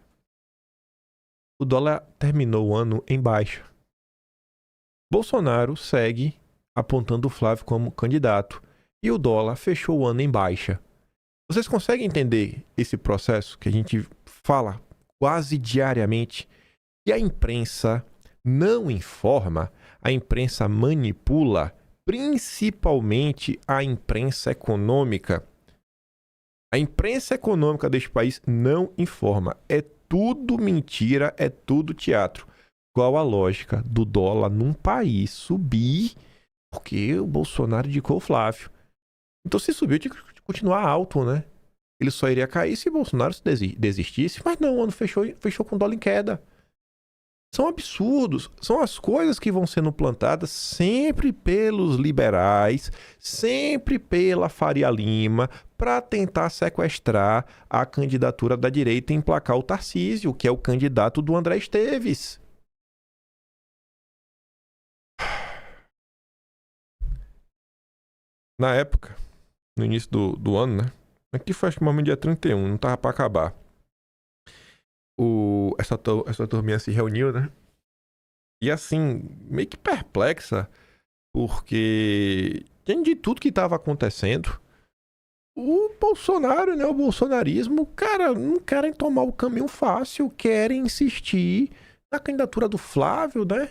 O dólar terminou o ano em baixa. Bolsonaro segue apontando o Flávio como candidato e o dólar fechou o ano em baixa. Vocês conseguem entender esse processo que a gente fala quase diariamente? Que a imprensa não informa, a imprensa manipula, principalmente a imprensa econômica. A imprensa econômica deste país não informa. É tudo mentira, é tudo teatro. Qual a lógica do dólar num país subir porque o Bolsonaro indicou o Flávio? Então, se subiu, tinha que continuar alto, né? Ele só iria cair se o Bolsonaro desistisse. Mas não, o ano fechou com o dólar em queda. São absurdos. São as coisas que vão sendo plantadas sempre pelos liberais, sempre pela Faria Lima, para tentar sequestrar a candidatura da direita e emplacar o Tarcísio, que é o candidato do André Esteves. Na época, no início do ano, né? Aqui foi acho que no dia 31, não tava para acabar. Essa turminha se reuniu, né? E assim, meio que perplexa, porque diante de tudo que estava acontecendo, O Bolsonaro, né? O bolsonarismo, cara, não querem tomar o caminho fácil, querem insistir na candidatura do Flávio, né?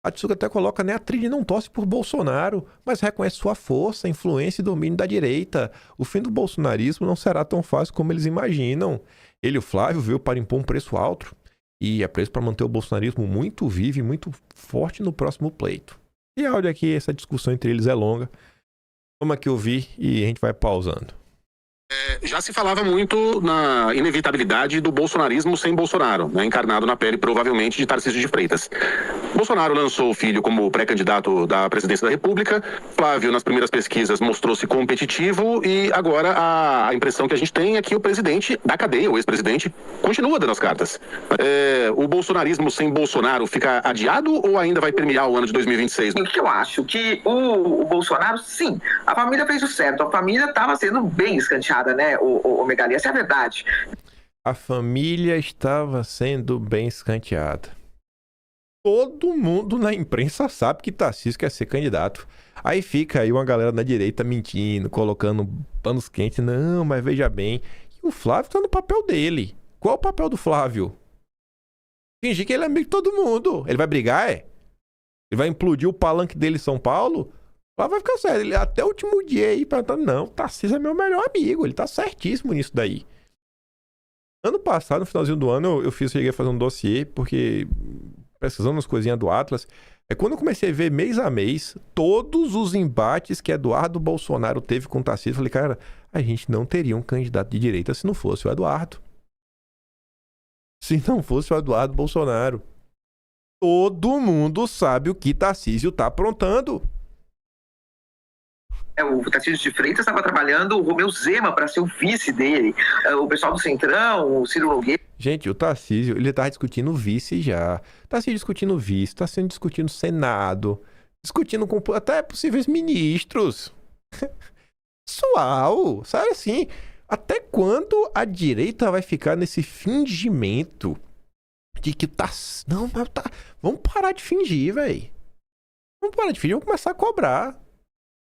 A Tsuga até coloca, né? A Trini não torce por Bolsonaro, mas reconhece sua força, influência e domínio da direita. O fim do bolsonarismo não será tão fácil como eles imaginam. Ele, o Flávio, veio para impor um preço alto e é preço para manter o bolsonarismo muito vivo e muito forte no próximo pleito. E olha aqui, essa discussão entre eles é longa. Vamos aqui ouvir e a gente vai pausando. Já se falava muito na inevitabilidade do bolsonarismo sem Bolsonaro, né, encarnado na pele provavelmente de Tarcísio de Freitas. Bolsonaro lançou o filho como pré-candidato da presidência da República, Flávio nas primeiras pesquisas mostrou-se competitivo e agora a impressão que a gente tem é que o presidente da cadeia, o ex-presidente, continua dando as cartas. O bolsonarismo sem Bolsonaro fica adiado ou ainda vai permear o ano de 2026? O que eu acho? Que o Bolsonaro, sim, a família fez o certo, a família estava sendo bem escanteada, né, o Megali, essa é a verdade. A família estava sendo bem escanteada. Todo mundo na imprensa sabe que Tarcísio quer ser candidato. Aí fica aí uma galera na direita mentindo, colocando panos quentes. Não, mas veja bem. E o Flávio tá no papel dele. Qual é o papel do Flávio? Fingir que ele é amigo de todo mundo. Ele vai brigar, é? Ele vai implodir o palanque dele em São Paulo? O Flávio vai ficar sério. Ele até o último dia aí perguntando, não, Tarcísio é meu melhor amigo. Ele tá certíssimo nisso daí. Ano passado, no finalzinho do ano, eu cheguei a fazer um dossiê, porque precisando das coisinhas do Atlas. Quando eu comecei a ver mês a mês, todos os embates que Eduardo Bolsonaro teve com o Tarcísio, eu falei, cara, a gente não teria um candidato de direita se não fosse o Eduardo. Se não fosse o Eduardo Bolsonaro. Todo mundo sabe o que Tarcísio tá aprontando. O Tarcísio de Freitas estava trabalhando o Romeu Zema para ser o vice dele. O pessoal do Centrão, o Ciro Nogueira. Gente, o Tarcísio, ele tá discutindo vice já. Tá se discutindo vice, tá sendo discutindo Senado, discutindo com até possíveis ministros. Pessoal, sabe assim, até quando a direita vai ficar nesse fingimento de que tá... Não, mas tá... Vamos parar de fingir, velho. Vamos parar de fingir, vamos começar a cobrar.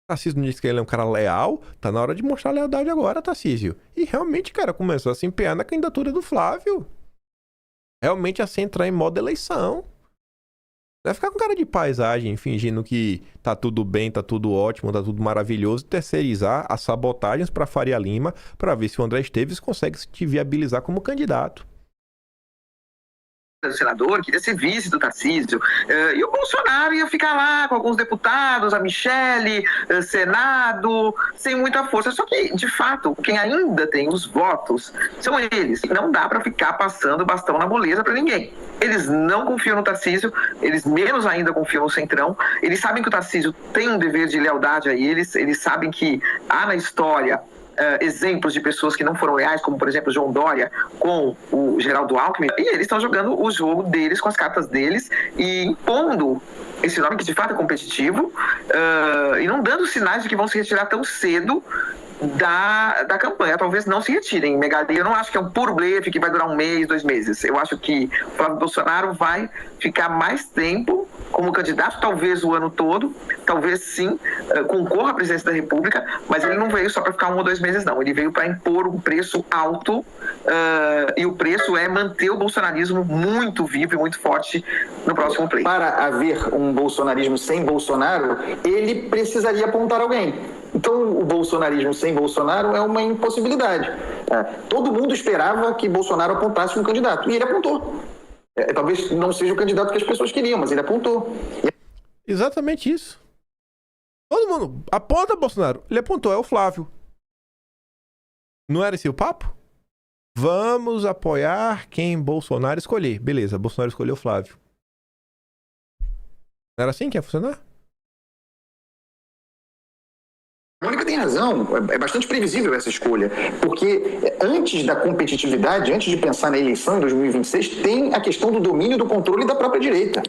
Tarcísio não disse que ele é um cara leal, tá na hora de mostrar lealdade agora, Tarcísio. E realmente, cara, começou a se empenhar na candidatura do Flávio. Realmente a se entrar em modo eleição. Vai ficar com cara de paisagem, fingindo que tá tudo bem, tá tudo ótimo, tá tudo maravilhoso, terceirizar as sabotagens pra Faria Lima pra ver se o André Esteves consegue se viabilizar como candidato. Do senador, queria ser vice do Tarcísio, e o Bolsonaro ia ficar lá com alguns deputados, a Michele, Senado, sem muita força. Só que, de fato, quem ainda tem os votos são eles. Não dá para ficar passando bastão na moleza para ninguém. Eles não confiam no Tarcísio, eles menos ainda confiam no Centrão. Eles sabem que o Tarcísio tem um dever de lealdade a eles sabem que há na história exemplos de pessoas que não foram leais, como por exemplo João Dória com o Geraldo Alckmin, e eles estão jogando o jogo deles com as cartas deles e impondo esse nome que de fato é competitivo, e não dando sinais de que vão se retirar tão cedo da campanha. Talvez não se retirem, Megali. Eu não acho que é um puro blefe que vai durar 1 mês, 2 meses. Eu acho que o Flávio Bolsonaro vai ficar mais tempo como candidato, talvez o ano todo, talvez sim, concorra à presidência da República, mas ele não veio só para ficar 1 ou 2 meses, não. Ele veio para impor um preço alto, e o preço é manter o bolsonarismo muito vivo e muito forte no próximo pleito. Para haver um bolsonarismo sem Bolsonaro, ele precisaria apontar alguém. Então, o bolsonarismo sem Bolsonaro é uma impossibilidade. Todo mundo esperava que Bolsonaro apontasse um candidato, e ele apontou. Talvez não seja o candidato que as pessoas queriam, mas ele apontou. Exatamente isso. Todo mundo aponta Bolsonaro. Ele apontou, é o Flávio. Não era esse o papo? Vamos apoiar quem Bolsonaro escolher. Beleza, Bolsonaro escolheu o Flávio. Não era assim que ia funcionar? Mônica tem razão, é bastante previsível essa escolha, porque antes da competitividade, antes de pensar na eleição em 2026, tem a questão do domínio do controle da própria direita,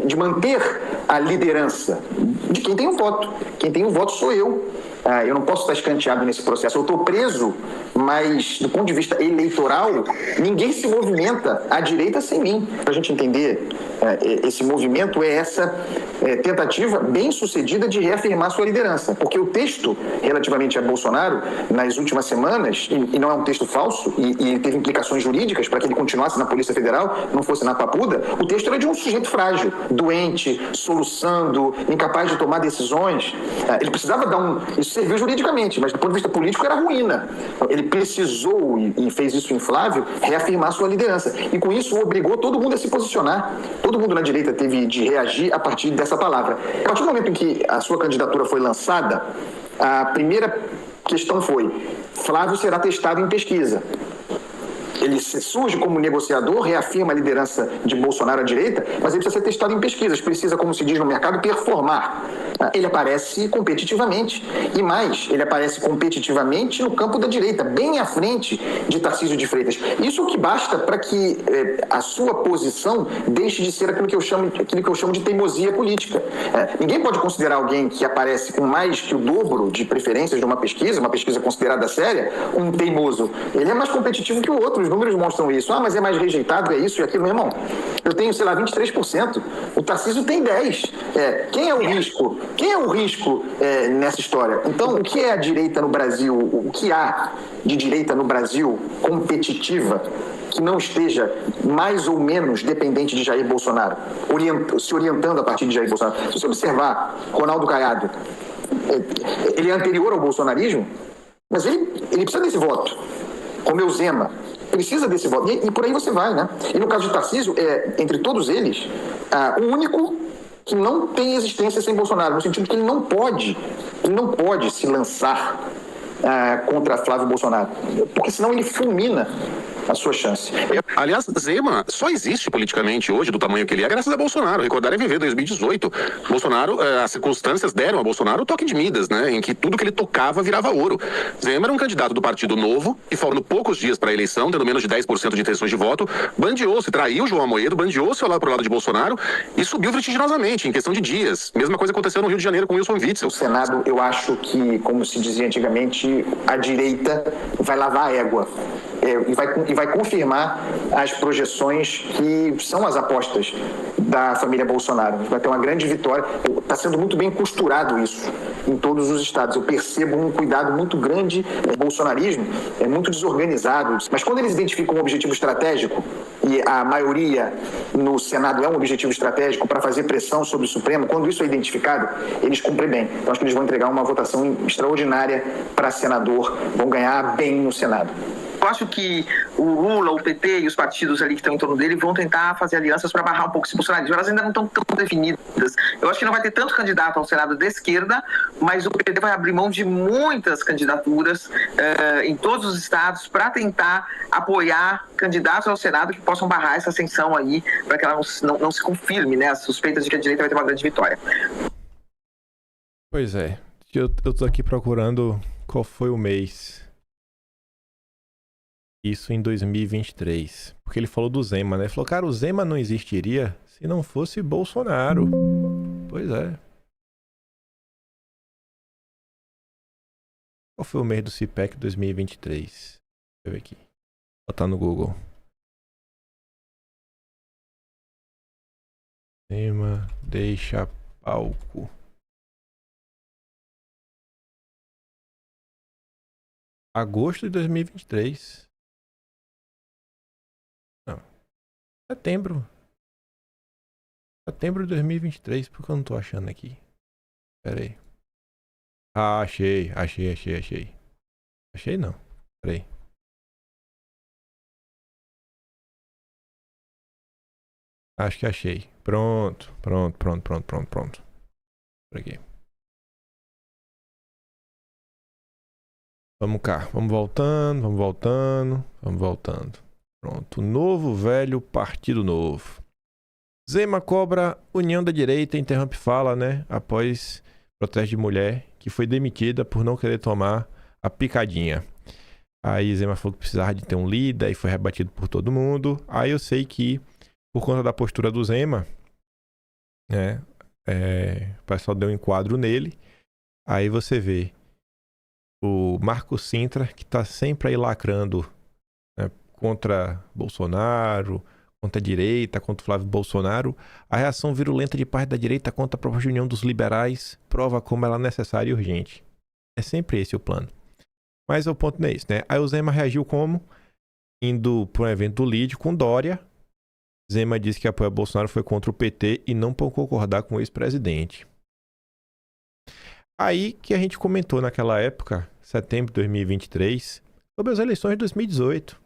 de manter a liderança de quem tem o voto. Quem tem o voto sou eu. Eu não posso estar escanteado nesse processo. Eu estou preso, mas do ponto de vista eleitoral, ninguém se movimenta à direita sem mim. Para a gente entender, esse movimento é essa tentativa bem sucedida de reafirmar sua liderança. Porque o texto relativamente a Bolsonaro nas últimas semanas, e não é um texto falso, e teve implicações jurídicas para que ele continuasse na Polícia Federal, não fosse na Papuda, o texto era de um sujeito frágil, doente, soluçando, incapaz de tomar decisões. Ele precisava isso serviu juridicamente, mas do ponto de vista político era ruína. Ele precisou, e fez isso em Flávio, reafirmar sua liderança. E com isso obrigou todo mundo a se posicionar. Todo mundo na direita teve de reagir a partir dessa palavra. A partir do momento em que a sua candidatura foi lançada, a primeira questão foi: Flávio será testado em pesquisa. Ele surge como negociador, reafirma a liderança de Bolsonaro à direita, mas ele precisa ser testado em pesquisas, precisa, como se diz no mercado, performar. Ele aparece competitivamente. E mais, ele aparece competitivamente no campo da direita, bem à frente de Tarcísio de Freitas. Isso é o que basta para que a sua posição deixe de ser aquilo que eu chamo de teimosia política. Ninguém pode considerar alguém que aparece com mais que o dobro de preferências de uma pesquisa considerada séria, um teimoso. Ele é mais competitivo que o outro. Os números mostram isso. Mas é mais rejeitado, é isso e aquilo. Meu irmão, eu tenho, 23%. O Tarcísio tem 10%. Quem é o risco? Quem é o risco nessa história? Então, o que é a direita no Brasil? O que há de direita no Brasil competitiva que não esteja mais ou menos dependente de Jair Bolsonaro, se orientando a partir de Jair Bolsonaro? Se você observar Ronaldo Caiado, ele é anterior ao bolsonarismo, mas ele precisa desse voto. Romeu Zema precisa desse voto. E por aí você vai, né? E no caso de Tarcísio, entre todos eles, o único que não tem existência sem Bolsonaro, no sentido que ele não pode se lançar contra Flávio Bolsonaro, porque senão ele fulmina a sua chance. Aliás, Zema só existe politicamente hoje do tamanho que ele é graças a Bolsonaro. Recordar é viver 2018. Bolsonaro, as circunstâncias deram a Bolsonaro o toque de Midas, né? Em que tudo que ele tocava virava ouro. Zema era um candidato do Partido Novo e, faltando poucos dias para a eleição, tendo menos de 10% de intenções de voto, bandeou-se, traiu João Amoedo, bandeou-se lá pro lado de Bolsonaro e subiu vertiginosamente em questão de dias. Mesma coisa aconteceu no Rio de Janeiro com Wilson Witzel. O Senado, eu acho que, como se dizia antigamente, a direita vai lavar a égua. E vai confirmar as projeções que são as apostas da família Bolsonaro. Vai ter uma grande vitória. Está sendo muito bem costurado isso em todos os estados. Eu percebo um cuidado muito grande. O bolsonarismo é muito desorganizado, mas quando eles identificam um objetivo estratégico, e a maioria no Senado é um objetivo estratégico para fazer pressão sobre o Supremo, quando isso é identificado, eles cumprem bem. Então acho que eles vão entregar uma votação extraordinária para senador, vão ganhar bem no Senado. Eu acho que o Lula, o PT e os partidos ali que estão em torno dele vão tentar fazer alianças para barrar um pouco esse bolsonarismo. Elas ainda não estão tão definidas. Eu acho que não vai ter tanto candidato ao Senado de esquerda, mas o PT vai abrir mão de muitas candidaturas em todos os estados para tentar apoiar candidatos ao Senado que possam barrar essa ascensão aí, para que ela não se confirme, né, as suspeitas de que a direita vai ter uma grande vitória. Pois é. Eu tô aqui procurando qual foi o mês. Isso em 2023. Porque ele falou do Zema, né? Ele falou, cara, o Zema não existiria se não fosse Bolsonaro. Pois é. Qual foi o mês do CPEC 2023? Deixa eu ver aqui. Vou botar no Google. Zema deixa palco. Agosto de 2023. Não. Setembro. Setembro de 2023. Por que eu não tô achando aqui? Pera aí. Ah, achei. Achei não. Pera aí. Acho que achei. Pronto. Por aqui. Vamos cá. Vamos voltando. Pronto. Novo, velho, Partido Novo. Zema cobra União da Direita, interrompe fala, né? Após protesto de mulher que foi demitida por não querer tomar a picadinha. Aí Zema falou que precisava de ter um líder e foi rebatido por todo mundo. Aí eu sei que, por conta da postura do Zema, né? O pessoal deu um enquadro nele. Aí você vê o Marco Sintra, que tá sempre aí lacrando, né, contra Bolsonaro, contra a direita, contra o Flávio Bolsonaro. A reação virulenta de parte da direita contra a proposta de união dos liberais prova como ela é necessária e urgente. É sempre esse o plano. Mas o ponto não é isso, né? Aí o Zema reagiu como? Indo para um evento do LIDE com Dória. Zema disse que apoia Bolsonaro foi contra o PT e não por concordar com o ex-presidente. Aí que a gente comentou naquela época, setembro de 2023, sobre as eleições de 2018.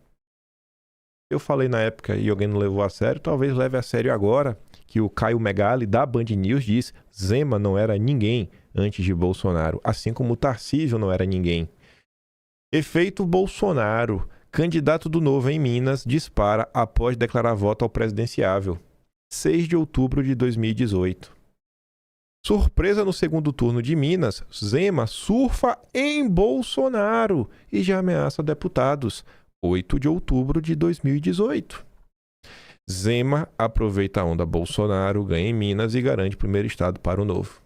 Eu falei na época e alguém não levou a sério, talvez leve a sério agora, que o Caio Megali da Band News diz: Zema não era ninguém antes de Bolsonaro, assim como o Tarcísio não era ninguém. Efeito Bolsonaro. Candidato do Novo em Minas dispara após declarar voto ao presidenciável. 6 de outubro de 2018. Surpresa no segundo turno de Minas, Zema surfa em Bolsonaro e já ameaça deputados. 8 de outubro de 2018. Zema aproveita a onda Bolsonaro, ganha em Minas e garante primeiro estado para o Novo.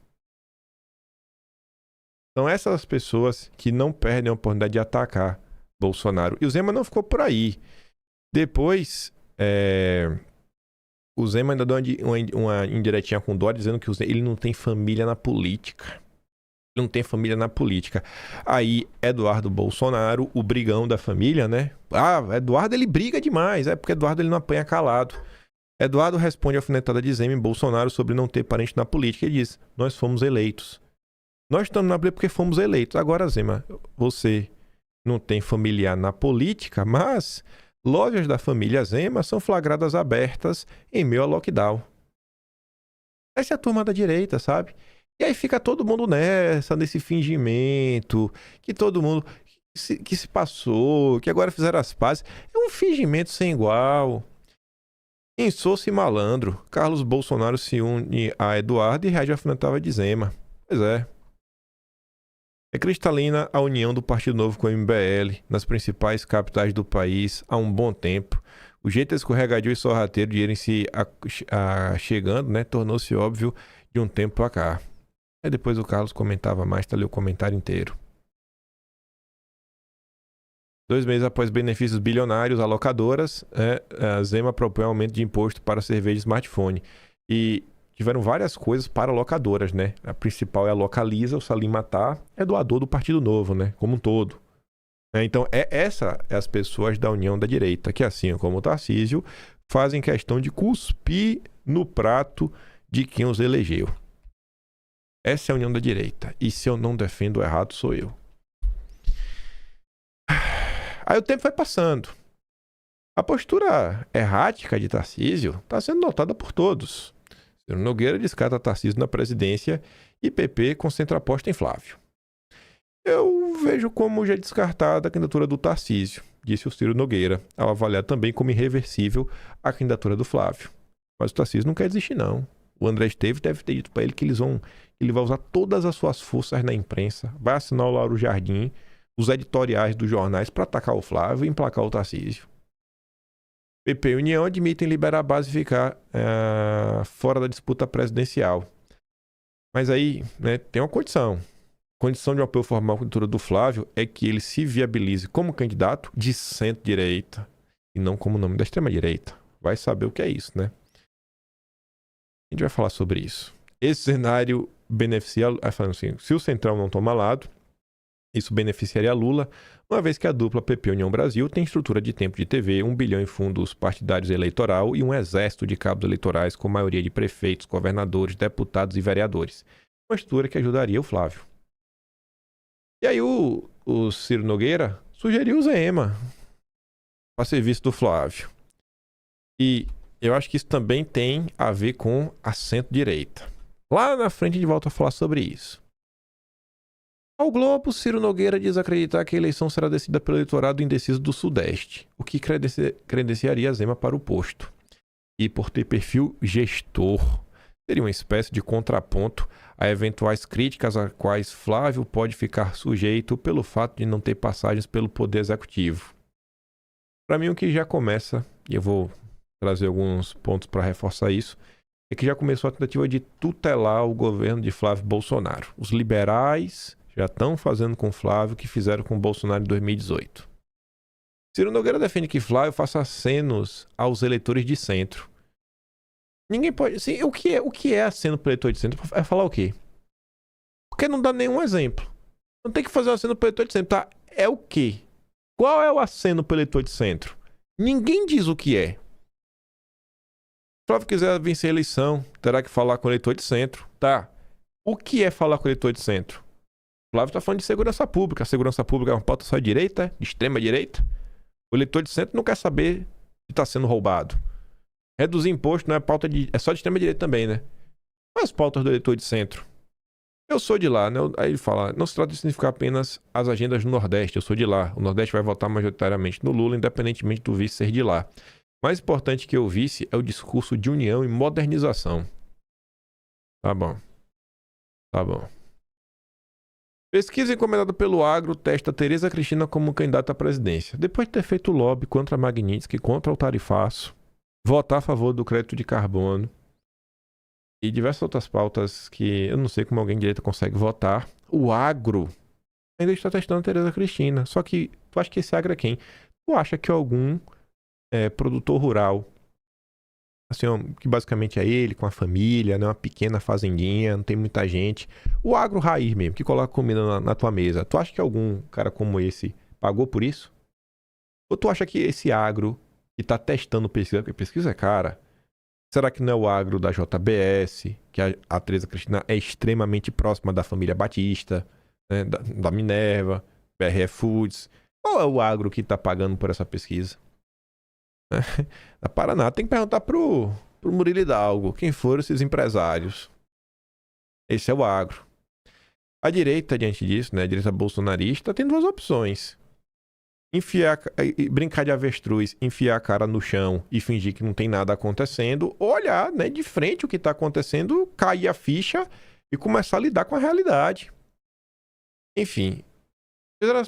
São essas pessoas que não perdem a oportunidade de atacar Bolsonaro. E o Zema não ficou por aí. Depois, o Zema ainda deu uma indiretinha com o Dória, dizendo que ele não tem família na política. Ele não tem família na política. Aí, Eduardo Bolsonaro, o brigão da família, né? Eduardo, ele briga demais. É porque Eduardo, ele não apanha calado. Eduardo responde a alfinetada de Zema em Bolsonaro sobre não ter parente na política. Ele diz: nós fomos eleitos. Nós estamos na briga porque fomos eleitos. Agora, Zema, você não tem familiar na política, mas lojas da família Zema são flagradas abertas em meio a lockdown. Essa é a turma da direita, sabe? E aí fica todo mundo nesse fingimento, que todo mundo que se passou, que agora fizeram as pazes. É um fingimento sem igual. Insosso e malandro. Carlos Bolsonaro se une a Eduardo e reage à alfinetada de Zema. Pois é. É cristalina a união do Partido Novo com o MBL nas principais capitais do país há um bom tempo. O jeito escorregadio e sorrateiro de irem se chegando, né, tornou-se óbvio de um tempo pra cá. Aí depois o Carlos comentava mais, tá ali o comentário inteiro. 2 meses após benefícios bilionários a locadoras, a Zema propõe aumento de imposto para cerveja e smartphone. E tiveram várias coisas para locadoras, né? A principal é a Localiza, o Salim Matar é doador do Partido Novo, né? Como um todo. Então, essa é as pessoas da União da Direita, que assim como o Tarcísio, fazem questão de cuspir no prato de quem os elegeu. Essa é a União da Direita. E se eu não defendo o errado, sou eu. Aí o tempo vai passando. A postura errática de Tarcísio está sendo notada por todos. Ciro Nogueira descarta Tarcísio na presidência e PP concentra a aposta em Flávio. Eu vejo como já descartada a candidatura do Tarcísio, disse o Ciro Nogueira, ao avaliar também como irreversível a candidatura do Flávio. Mas o Tarcísio não quer desistir, não. O André Esteves deve ter dito para ele que ele vai usar todas as suas forças na imprensa, vai assinar o Lauro Jardim, os editoriais dos jornais para atacar o Flávio e emplacar o Tarcísio. PP e União admitem liberar a base e ficar fora da disputa presidencial. Mas aí, né, tem uma condição. A condição de um apoio formal à candidatura do Flávio é que ele se viabilize como candidato de centro-direita e não como nome da extrema-direita. Vai saber o que é isso, né? A gente vai falar sobre isso. Esse cenário beneficia... Falando assim, se o Centrão não toma lado, isso beneficiaria Lula, uma vez que a dupla PP União Brasil tem estrutura de tempo de TV, 1 bilhão em fundos partidários eleitoral e um exército de cabos eleitorais com maioria de prefeitos, governadores, deputados e vereadores. Uma estrutura que ajudaria o Flávio. E aí o Ciro Nogueira sugeriu o Zema para serviço do Flávio. E eu acho que isso também tem a ver com a centro-direita. Lá na frente a gente volta a falar sobre isso. Ao Globo, Ciro Nogueira diz acreditar que a eleição será decidida pelo eleitorado indeciso do Sudeste, o que credenciaria Zema para o posto. E por ter perfil gestor, seria uma espécie de contraponto a eventuais críticas a quais Flávio pode ficar sujeito pelo fato de não ter passagens pelo Poder Executivo. Para mim, o que já começa, e eu vou trazer alguns pontos para reforçar isso, é que já começou a tentativa de tutelar o governo de Flávio Bolsonaro. Os liberais já estão fazendo com Flávio o que fizeram com Bolsonaro em 2018. Ciro Nogueira defende que Flávio faça acenos aos eleitores de centro. Ninguém pode... Assim, o que é aceno para o eleitor de centro? É falar o quê? Porque não dá nenhum exemplo. Não tem que fazer um aceno pro eleitor de centro, tá? É o quê? Qual é o aceno pro eleitor de centro? Ninguém diz o que é. Se o Flávio quiser vencer a eleição, terá que falar com o eleitor de centro, tá? O que é falar com o eleitor de centro? O Flávio está falando de segurança pública. A segurança pública é uma pauta só de direita, de extrema direita. O eleitor de centro não quer saber se está sendo roubado. Reduzir imposto não é pauta de... é só de extrema direita também, né? Quais as pautas do eleitor de centro? Eu sou de lá, né? Aí ele fala, não se trata de significar apenas as agendas do Nordeste, eu sou de lá. O Nordeste vai votar majoritariamente no Lula, independentemente do vice ser de lá. Mais importante que o vice é o discurso de união e modernização. Tá bom. Tá bom. Pesquisa encomendada pelo Agro testa Tereza Cristina como candidata à presidência. Depois de ter feito lobby contra a Magnitsky, contra o tarifaço, votar a favor do crédito de carbono e diversas outras pautas que eu não sei como alguém de direita consegue votar, o Agro ainda está testando a Tereza Cristina. Só que tu acha que esse Agro é quem? Tu acha que algum produtor rural, assim, que basicamente é ele com a família, né, uma pequena fazendinha, não tem muita gente, o agro raiz mesmo, que coloca comida na tua mesa, tu acha que algum cara como esse pagou por isso? Ou tu acha que esse agro que tá testando pesquisa, porque pesquisa é cara, será que não é o agro da JBS, que a Tereza Cristina é extremamente próxima da família Batista, né, da Minerva, BRF Foods? Qual é o agro que tá pagando por essa pesquisa? Da Paraná, tem que perguntar pro Murilo Hidalgo quem foram esses empresários. Esse é o agro. A direita, diante disso, né, a direita bolsonarista, tem duas opções: brincar de avestruz, enfiar a cara no chão e fingir que não tem nada acontecendo, ou olhar, né, de frente o que está acontecendo, cair a ficha e começar a lidar com a realidade. Enfim, fizeram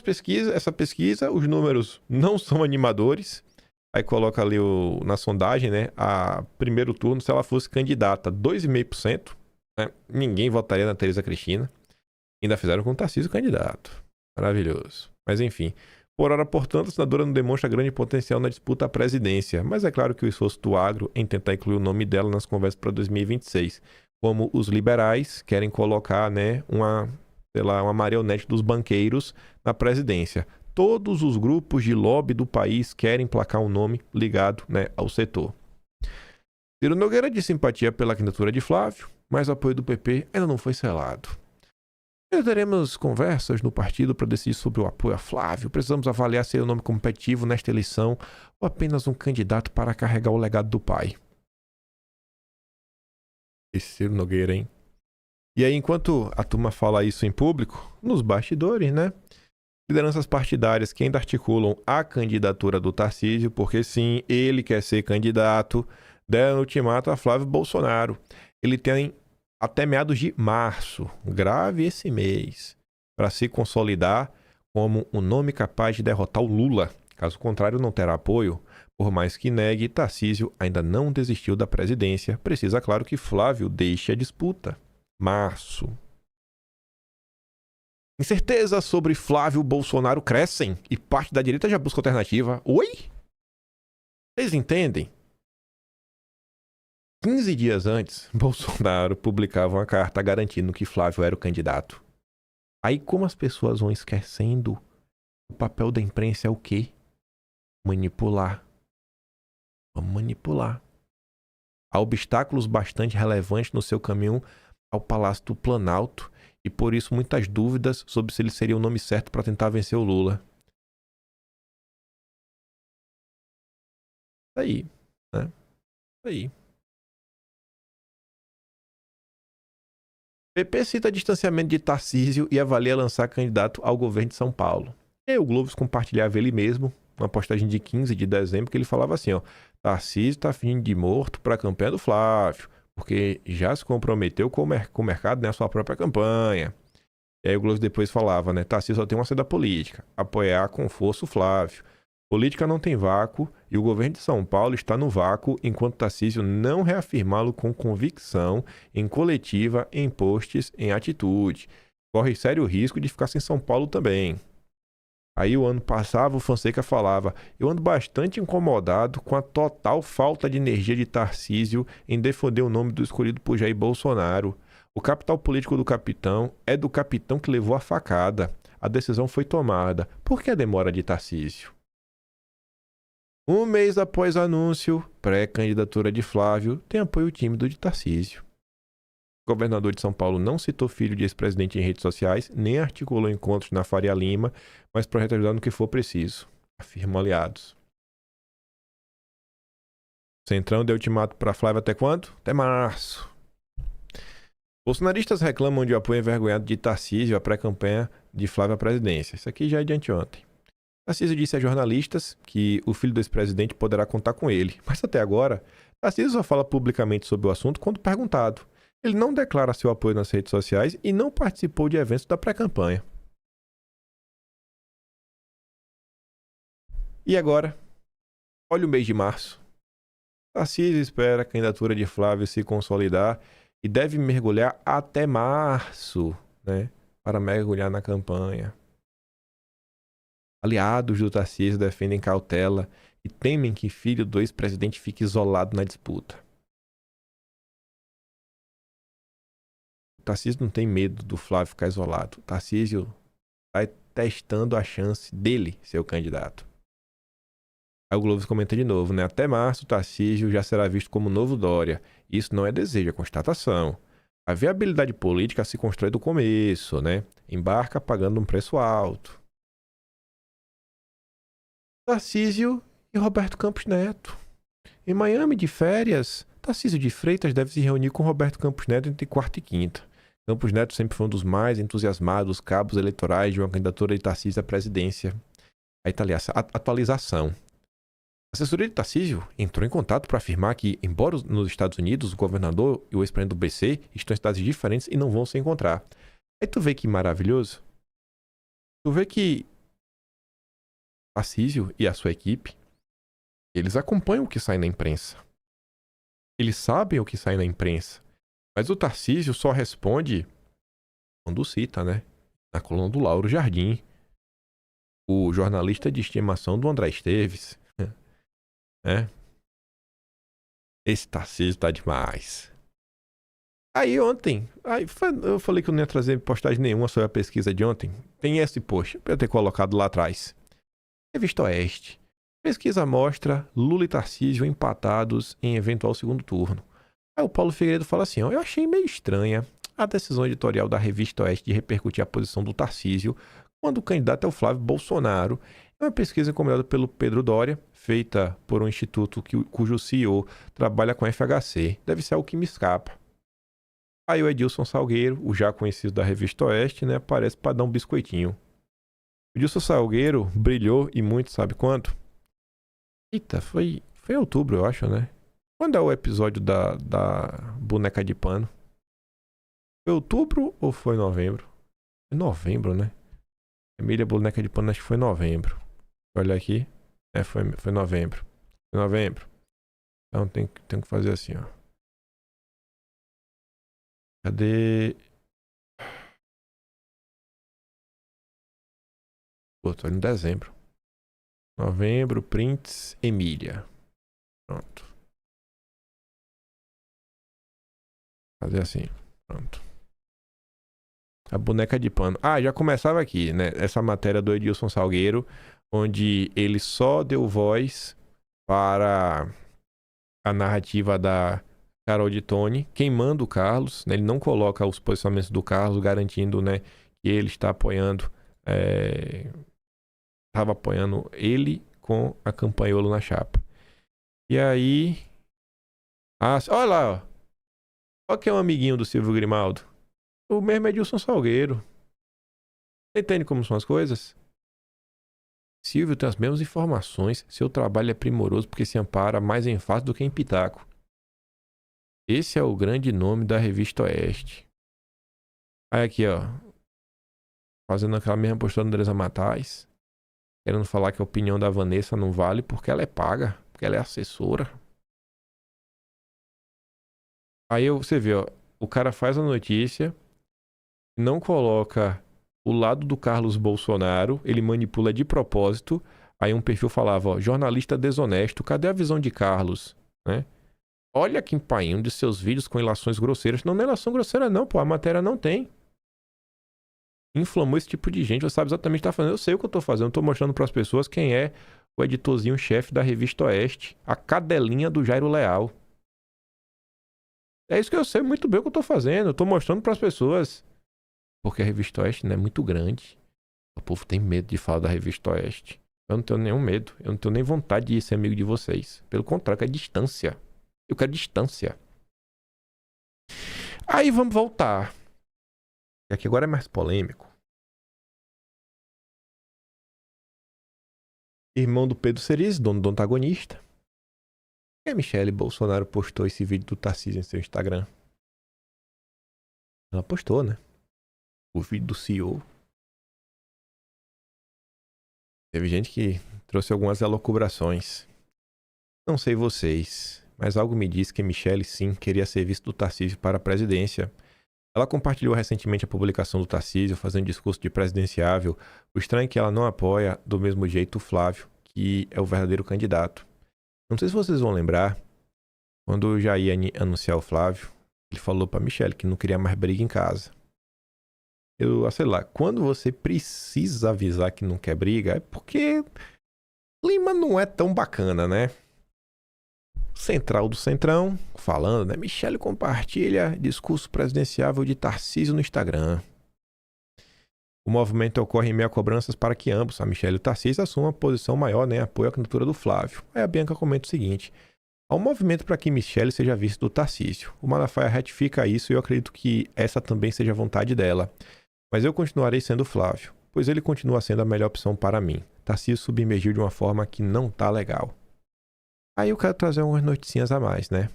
essa pesquisa, os números não são animadores. Aí coloca ali na sondagem, né, a primeiro turno, se ela fosse candidata, 2,5%, né, ninguém votaria na Tereza Cristina. Ainda fizeram com o Tarcísio candidato. Maravilhoso. Mas enfim, por hora, portanto, a senadora não demonstra grande potencial na disputa à presidência. Mas é claro que o esforço do agro em tentar incluir o nome dela nas conversas para 2026. Como os liberais querem colocar, né, uma marionete dos banqueiros na presidência. Todos os grupos de lobby do país querem placar um nome ligado, né, ao setor. Ciro Nogueira diz simpatia pela candidatura de Flávio, mas o apoio do PP ainda não foi selado. Ainda teremos conversas no partido para decidir sobre o apoio a Flávio. Precisamos avaliar se é um nome competitivo nesta eleição ou apenas um candidato para carregar o legado do pai. Esse Ciro Nogueira, hein? E aí, enquanto a turma fala isso em público, nos bastidores, né? Lideranças partidárias que ainda articulam a candidatura do Tarcísio, porque sim, ele quer ser candidato, deram ultimato a Flávio Bolsonaro. Ele tem até meados de março, grave esse mês, para se consolidar como um nome capaz de derrotar o Lula. Caso contrário, não terá apoio. Por mais que negue, Tarcísio ainda não desistiu da presidência. Precisa, claro, que Flávio deixe a disputa. Março. Incertezas sobre Flávio Bolsonaro crescem e parte da direita já busca alternativa. Oi? Vocês entendem? 15 dias antes, Bolsonaro publicava uma carta garantindo que Flávio era o candidato. Aí, como as pessoas vão esquecendo, o papel da imprensa é o quê? Manipular. Vamos manipular. Há obstáculos bastante relevantes no seu caminho ao Palácio do Planalto e, por isso, muitas dúvidas sobre se ele seria o nome certo para tentar vencer o Lula. Aí, né? Aí. PP cita distanciamento de Tarcísio e avalia lançar candidato ao governo de São Paulo. E o Globo compartilhava ele mesmo, uma postagem de 15 de dezembro, que ele falava assim, ó: Tarcísio tá fingindo de morto para a campanha do Flávio, porque já se comprometeu com o mercado na sua própria campanha. E aí o Globo depois falava, né? Tarcísio só tem uma saída política: apoiar com força o Flávio. Política não tem vácuo e o governo de São Paulo está no vácuo enquanto Tarcísio não reafirmá-lo com convicção em coletiva, em posts, em atitude. Corre sério risco de ficar sem São Paulo também. Aí o ano passava, o Fonseca falava: eu ando bastante incomodado com a total falta de energia de Tarcísio em defender o nome do escolhido por Jair Bolsonaro. O capital político do capitão é do capitão que levou a facada. a decisão foi tomada. Por que a demora de Tarcísio? Um mês após o anúncio, pré-candidatura de Flávio tem apoio tímido de Tarcísio. O governador de São Paulo não citou filho de ex-presidente em redes sociais, nem articulou encontros na Faria Lima, mas promete ajudar no que for preciso, afirmam aliados. Centrão deu ultimato para Flávio até quando? Até março. Bolsonaristas reclamam de apoio envergonhado de Tarcísio à pré-campanha de Flávio à presidência. Isso aqui já é de anteontem. Tarcísio disse a jornalistas que o filho do ex-presidente poderá contar com ele, mas até agora, Tarcísio só fala publicamente sobre o assunto quando perguntado. Ele não declara seu apoio nas redes sociais e não participou de eventos da pré-campanha. E agora? Olha o mês de março. Tarcísio espera a candidatura de Flávio se consolidar e deve mergulhar até março, né, para mergulhar na campanha. Aliados do Tarcísio defendem cautela e temem que filho do ex-presidente fique isolado na disputa. O Tarcísio não tem medo do Flávio ficar isolado. O Tarcísio está testando a chance dele ser o candidato. Aí o Globo comenta de novo, né? Até março, o Tarcísio já será visto como novo Dória. Isso não é desejo, é constatação. A viabilidade política se constrói do começo, né? Embarca pagando um preço alto. Tarcísio e Roberto Campos Neto. Em Miami, de férias, Tarcísio de Freitas deve se reunir com Roberto Campos Neto entre quarta e quinta. Campos Neto sempre foi um dos mais entusiasmados cabos eleitorais de uma candidatura de Tarcísio à presidência. Aí tá ali essa atualização. A assessoria de Tarcísio entrou em contato para afirmar que, embora nos Estados Unidos o governador e o ex-presidente do BC estão em cidades diferentes e não vão se encontrar. Aí tu vê que maravilhoso. Tu vê que Tarcísio e a sua equipe, eles acompanham o que sai na imprensa. Eles sabem o que sai na imprensa. Mas o Tarcísio só responde quando cita, né? Na coluna do Lauro Jardim, o jornalista de estimação do André Esteves. Esse Tarcísio tá demais. Aí ontem, eu falei que eu não ia trazer postagem nenhuma sobre a pesquisa de ontem. Tem esse post, pra eu ter colocado lá atrás. Revista Oeste. Pesquisa mostra Lula e Tarcísio empatados em eventual segundo turno. Aí o Paulo Figueiredo fala assim, ó, eu achei meio estranha a decisão editorial da Revista Oeste de repercutir a posição do Tarcísio quando o candidato é o Flávio Bolsonaro. É uma pesquisa encomendada pelo Pedro Doria, feita por um instituto cujo CEO trabalha com FHC. Deve ser algo que me escapa. Aí o Edilson Salgueiro, o já conhecido da Revista Oeste, né, aparece para dar um biscoitinho. O Edilson Salgueiro brilhou e muito, sabe quanto? Eita, foi em outubro, eu acho, né? Quando é o episódio da boneca de pano? Foi outubro ou foi novembro? Foi novembro, né? Emília Boneca de Pano, acho que foi novembro. Olha aqui. Foi novembro. Foi novembro. Então tem que fazer assim, ó. Cadê? Pô, tô em dezembro. Novembro, prints, Emília. Pronto. Fazer assim. Pronto. A boneca de pano. Ah, já começava aqui, né? Essa matéria do Edilson Salgueiro, onde ele só deu voz para a narrativa da Carol de Tone, queimando o Carlos, né? Ele não coloca os posicionamentos do Carlos, garantindo, né, que ele está apoiando, estava apoiando ele com a Campagnolo na chapa. E aí, olha lá, ó. Olha que é um amiguinho do Silvio Grimaldo. O mesmo Edilson Salgueiro. Você entende como são as coisas? Silvio tem as mesmas informações. Seu trabalho é primoroso porque se ampara mais em fato do que em pitaco. Esse é o grande nome da Revista Oeste. Aí aqui, ó. Fazendo aquela mesma postura da Andresa Matais. Querendo falar que a opinião da Vanessa não vale porque ela é paga. Porque ela é assessora. Aí você vê, ó. O cara faz a notícia, não coloca o lado do Carlos Bolsonaro, ele manipula de propósito. Aí um perfil falava, ó, jornalista desonesto, cadê a visão de Carlos? Né? Olha que empainho de seus vídeos com ilações grosseiras. Não é ilação grosseira não, pô, a matéria não tem. inflamou esse tipo de gente. Você sabe exatamente o que tá fazendo. Eu sei o que eu tô fazendo. Eu tô mostrando pras pessoas quem é o editorzinho-chefe da Revista Oeste. A cadelinha do Jairo Leal. É isso que eu sei muito bem o que eu tô fazendo. Eu tô mostrando pras pessoas. Porque a Revista Oeste, né, é muito grande. O povo tem medo de falar da Revista Oeste. Eu não tenho nenhum medo. Eu não tenho nem vontade de ser amigo de vocês. Pelo contrário, eu quero distância. Eu quero distância. Aí vamos voltar. Aqui agora é mais polêmico. Irmão do Pedro Cerise, dono do antagonista. E a Michelle Bolsonaro postou esse vídeo do Tarcísio em seu Instagram. Ela postou, né? O vídeo do CEO. Teve gente que trouxe algumas elucubrações. Não sei vocês, mas algo me diz que Michelle sim queria ser vice do Tarcísio para a presidência. Ela compartilhou recentemente a publicação do Tarcísio fazendo discurso de presidenciável. O estranho é que ela não apoia do mesmo jeito o Flávio, que é o verdadeiro candidato. Não sei se vocês vão lembrar, quando já ia anunciar o Flávio, ele falou para Michelle que não queria mais briga em casa. Sei lá, quando você precisa avisar que não quer briga, é porque o clima não é tão bacana, né? Central do Centrão, falando, né? Michelle compartilha discurso presidenciável de Tarcísio no Instagram. O movimento ocorre em meio a cobranças para que ambos, a Michelle e o Tarcísio, assumam uma posição maior, né? Apoio à candidatura do Flávio. Aí a Bianca comenta o seguinte: há um movimento para que Michelle seja vice do Tarcísio. O Malafaia retifica isso e eu acredito que essa também seja a vontade dela. Mas eu continuarei sendo Flávio, pois ele continua sendo a melhor opção para mim. Tarcísio submergiu de uma forma que não tá legal. Aí eu quero trazer umas noticinhas a mais, né?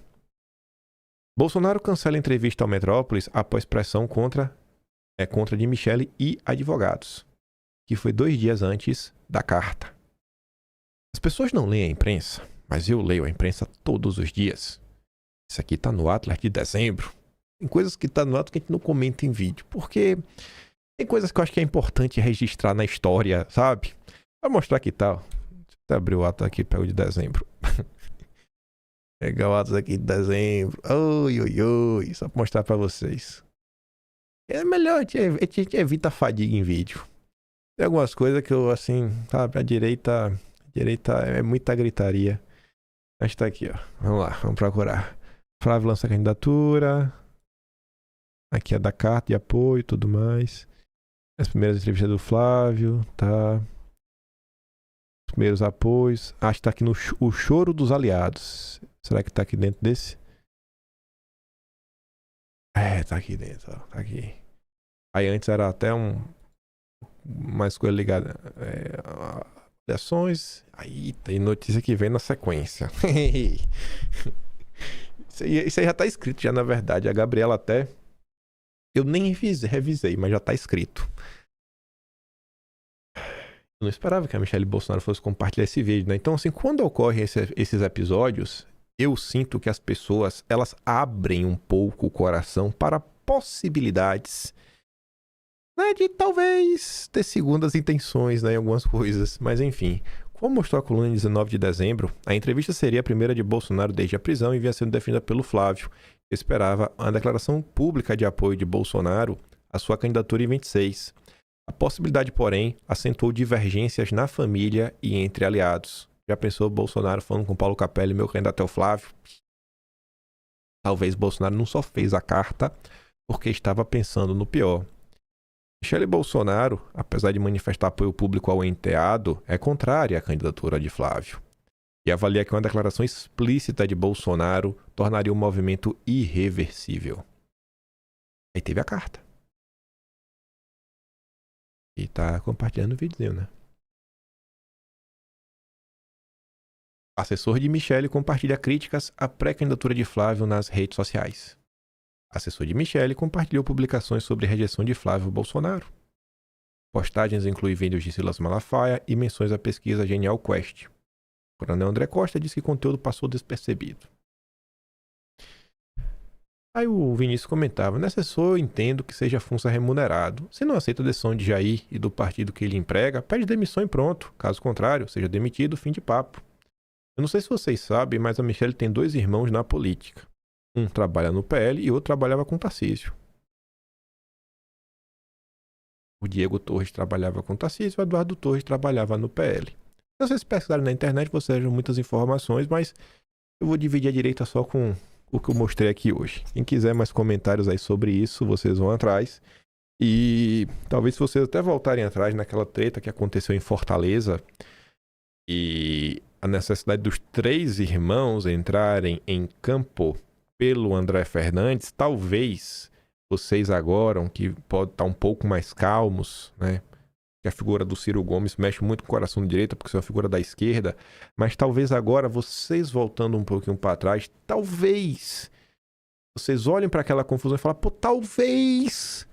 Bolsonaro cancela entrevista ao Metrópolis após pressão contra de Michelle e advogados, que foi 2 dias antes da carta. As pessoas não leem a imprensa, mas eu leio a imprensa todos os dias. Isso aqui tá no Atlas de dezembro. Tem coisas que tá no Atlas que a gente não comenta em vídeo, porque tem coisas que eu acho que é importante registrar na história, sabe? Vou mostrar aqui tal. Deixa eu abrir o Atlas aqui, pego de dezembro. Pegar o Atlas aqui de dezembro. Oi, oi, oi. Só pra mostrar pra vocês. É melhor, a gente evita a fadiga em vídeo. Tem algumas coisas que eu, assim, sabe, a direita é muita gritaria. Mas tá aqui, ó. Vamos lá, vamos procurar. Flávio lança a candidatura. Aqui é da carta de apoio e tudo mais. As primeiras entrevistas do Flávio, tá? Os primeiros apoios. Acho que tá aqui no o Choro dos Aliados. Será que tá aqui dentro desse? É, tá aqui dentro, ó. Tá aqui. Aí antes era até mais coisa ligada a ações. Aí tem notícia que vem na sequência. Isso aí já tá escrito já, na verdade. A Gabriela até... Eu nem revisei, mas já tá escrito. Eu não esperava que a Michelle Bolsonaro fosse compartilhar esse vídeo, né? Então, assim, quando ocorrem esses episódios, eu sinto que as pessoas, elas abrem um pouco o coração para possibilidades, né, de talvez ter segundas intenções, né, em algumas coisas. Mas, enfim, como mostrou a coluna em 19 de dezembro, a entrevista seria a primeira de Bolsonaro desde a prisão e vinha sendo defendida pelo Flávio, que esperava uma declaração pública de apoio de Bolsonaro à sua candidatura em 26. A possibilidade, porém, acentuou divergências na família e entre aliados. Já pensou Bolsonaro falando com Paulo Capelli, meu candidato é o Flávio? Talvez Bolsonaro não só fez a carta porque estava pensando no pior. Michelle Bolsonaro, apesar de manifestar apoio público ao enteado, é contrária à candidatura de Flávio. E avalia que uma declaração explícita de Bolsonaro tornaria o movimento irreversível. Aí teve a carta. E tá compartilhando o vídeo, né? Assessor de Michelle compartilha críticas à pré-candidatura de Flávio nas redes sociais. Assessor de Michelle compartilhou publicações sobre rejeição de Flávio Bolsonaro. Postagens incluem vídeos de Silas Malafaia e menções à pesquisa Genial Quest. O coronel André Costa disse que o conteúdo passou despercebido. Aí o Vinícius comentava: nessa assessor eu entendo que seja funça remunerado. Se não aceita a decisão de Jair e do partido que ele emprega, pede demissão e pronto. Caso contrário, seja demitido, fim de papo. Eu não sei se vocês sabem, mas a Michelle tem 2 irmãos na política. Um trabalha no PL e outro trabalhava com Tarcísio. O Diego Torres trabalhava com o Tarcísio, o Eduardo Torres trabalhava no PL. Se vocês pesquisarem na internet, vocês terão muitas informações, mas eu vou dividir a direita só com o que eu mostrei aqui hoje. Quem quiser mais comentários aí sobre isso, vocês vão atrás. E talvez se vocês até voltarem atrás naquela treta que aconteceu em Fortaleza e a necessidade dos 3 irmãos entrarem em campo pelo André Fernandes, talvez vocês agora, que podem estar um pouco mais calmos, né? Que a figura do Ciro Gomes mexe muito com o coração de direita, porque é uma figura da esquerda, mas talvez agora vocês voltando um pouquinho para trás, talvez vocês olhem para aquela confusão e falem, pô, talvez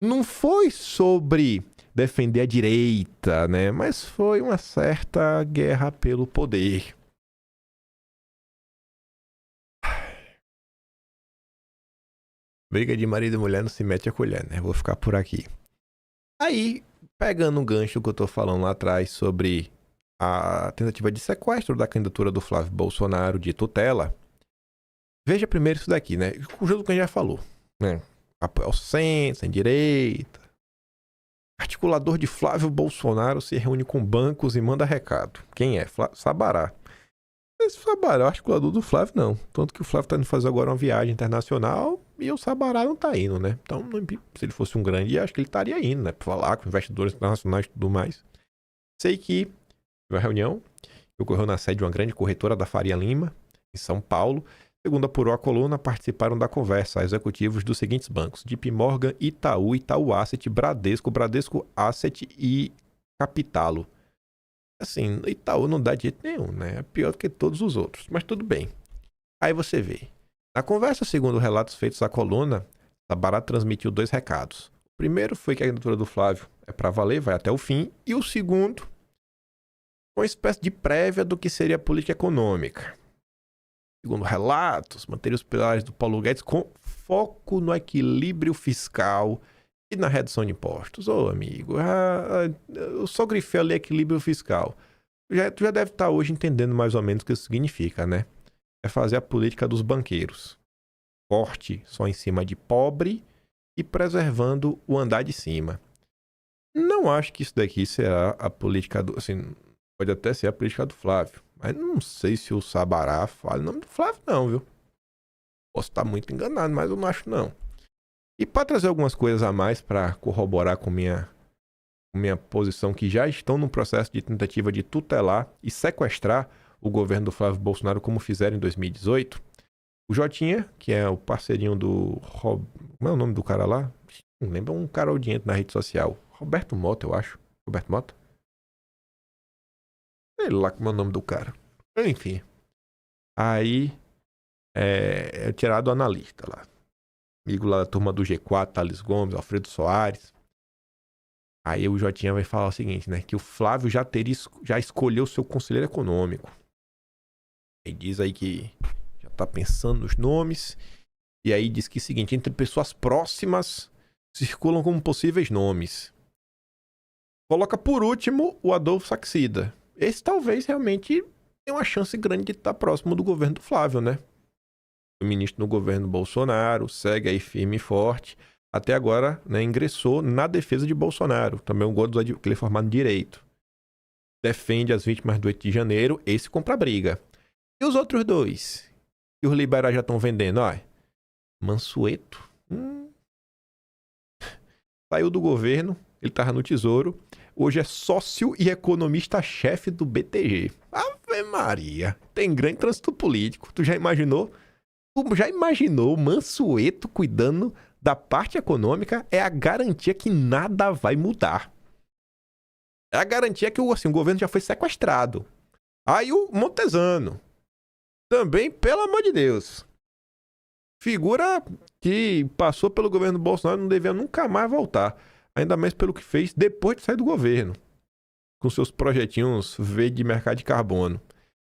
não foi sobre defender a direita, né? Mas foi uma certa guerra pelo poder. Briga de marido e mulher não se mete a colher, né? Vou ficar por aqui. Aí, pegando um gancho que eu tô falando lá atrás sobre a tentativa de sequestro da candidatura do Flávio Bolsonaro de tutela, veja primeiro isso daqui, né? Junto com o que a gente já falou, né? Apoio ao centro, sem direita. Articulador de Flávio Bolsonaro se reúne com bancos e manda recado. Quem é? Sabará. Esse Sabará é o articulador do Flávio, não. Tanto que o Flávio tá indo fazer agora uma viagem internacional e o Sabará não tá indo, né? Então, se ele fosse um grande, acho que ele estaria indo, né? Pra falar com investidores internacionais e tudo mais. Sei que uma reunião que ocorreu na sede de uma grande corretora da Faria Lima, em São Paulo. Segundo apurou a coluna, participaram da conversa executivos dos seguintes bancos: JP Morgan, Itaú, Itaú Asset, Bradesco, Bradesco Asset e Capitalo. Assim, Itaú não dá de jeito nenhum, né? É pior do que todos os outros, mas tudo bem. Aí você vê. Na conversa, segundo relatos feitos à coluna, Sabará transmitiu 2 recados. O primeiro foi que a candidatura do Flávio é para valer, vai até o fim. E o segundo, uma espécie de prévia do que seria a política econômica. Segundo relatos, manter os pilares do Paulo Guedes com foco no equilíbrio fiscal e na redução de impostos. Ô, amigo, eu só grifei ali equilíbrio fiscal. Tu já deve estar hoje entendendo mais ou menos o que isso significa, né? É fazer a política dos banqueiros. Corte só em cima de pobre e preservando o andar de cima. Não acho que isso daqui será a política do... Assim, pode até ser a política do Flávio. Mas não sei se o Sabará fala o nome do Flávio, não, viu? Posso estar muito enganado, mas eu não acho, não. E para trazer algumas coisas a mais para corroborar com minha posição, que já estão no processo de tentativa de tutelar e sequestrar o governo do Flávio Bolsonaro, como fizeram em 2018, o Jotinha, que é o parceirinho do... Como é o nome do cara lá? Não lembro, um cara audiente na rede social. Roberto Mota, eu acho. Roberto Mota? Sei lá como é o nome do cara. Enfim. Aí é tirado o analista lá. Amigo lá da turma do G4, Thales Gomes, Alfredo Soares. Aí o Jotinha vai falar o seguinte, né? Que o Flávio já escolheu o seu conselheiro econômico. Ele diz aí que já tá pensando nos nomes. E aí diz que é o seguinte, entre pessoas próximas circulam como possíveis nomes. Coloca por último o Adolfo Saxida. Esse talvez realmente tenha uma chance grande de estar próximo do governo do Flávio, né? O ministro do governo Bolsonaro segue aí firme e forte. Até agora, né, ingressou na defesa de Bolsonaro. Também um gordo que ele é formado em direito. Defende as vítimas do 8 de janeiro. Esse compra briga. E os outros 2? Que os liberais já estão vendendo, ó. Mansueto. Saiu do governo. Ele estava no Tesouro. Hoje é sócio e economista-chefe do BTG. Ave Maria. Tem grande trânsito político. Tu já imaginou? O Mansueto cuidando da parte econômica? É a garantia que nada vai mudar. É a garantia que o governo já foi sequestrado. Aí o Montezano. Também, pelo amor de Deus. Figura que passou pelo governo Bolsonaro e não devia nunca mais voltar. Ainda mais pelo que fez depois de sair do governo. Com seus projetinhos verde de mercado de carbono.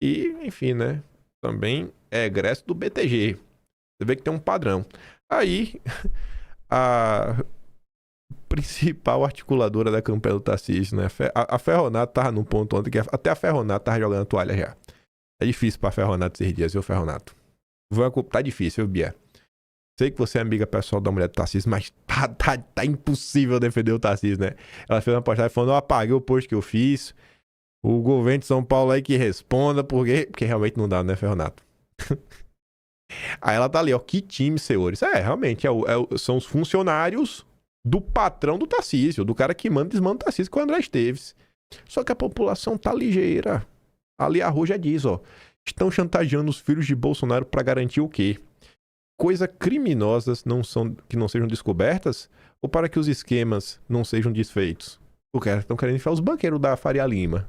E, enfim, né? Também é egresso do BTG. Você vê que tem um padrão. Aí, a principal articuladora da campanha do Tarcísio, né? A Ferronato tava num ponto ontem que até a Ferronato tava jogando a toalha já. É difícil pra Ferronato esses dias, viu, Ferronato? Tá difícil, viu, Bia? Sei que você é amiga pessoal da mulher do Tarcísio, mas tá impossível defender o Tarcísio, né? Ela fez uma postagem falando, eu apaguei o post que eu fiz. O governo de São Paulo aí que responda, porque realmente não dá, né, Ferronato? Aí ela tá ali, ó, que time, senhores? Realmente, são os funcionários do patrão do Tarcísio, do cara que manda e desmanda o Tarcísio, que é o André Esteves. Só que a população tá ligeira. Ali a Rô já diz, ó, estão chantageando os filhos de Bolsonaro pra garantir o quê? Coisas criminosas que não sejam descobertas ou para que os esquemas não sejam desfeitos? Porque estão querendo enfiar os banqueiros da Faria Lima.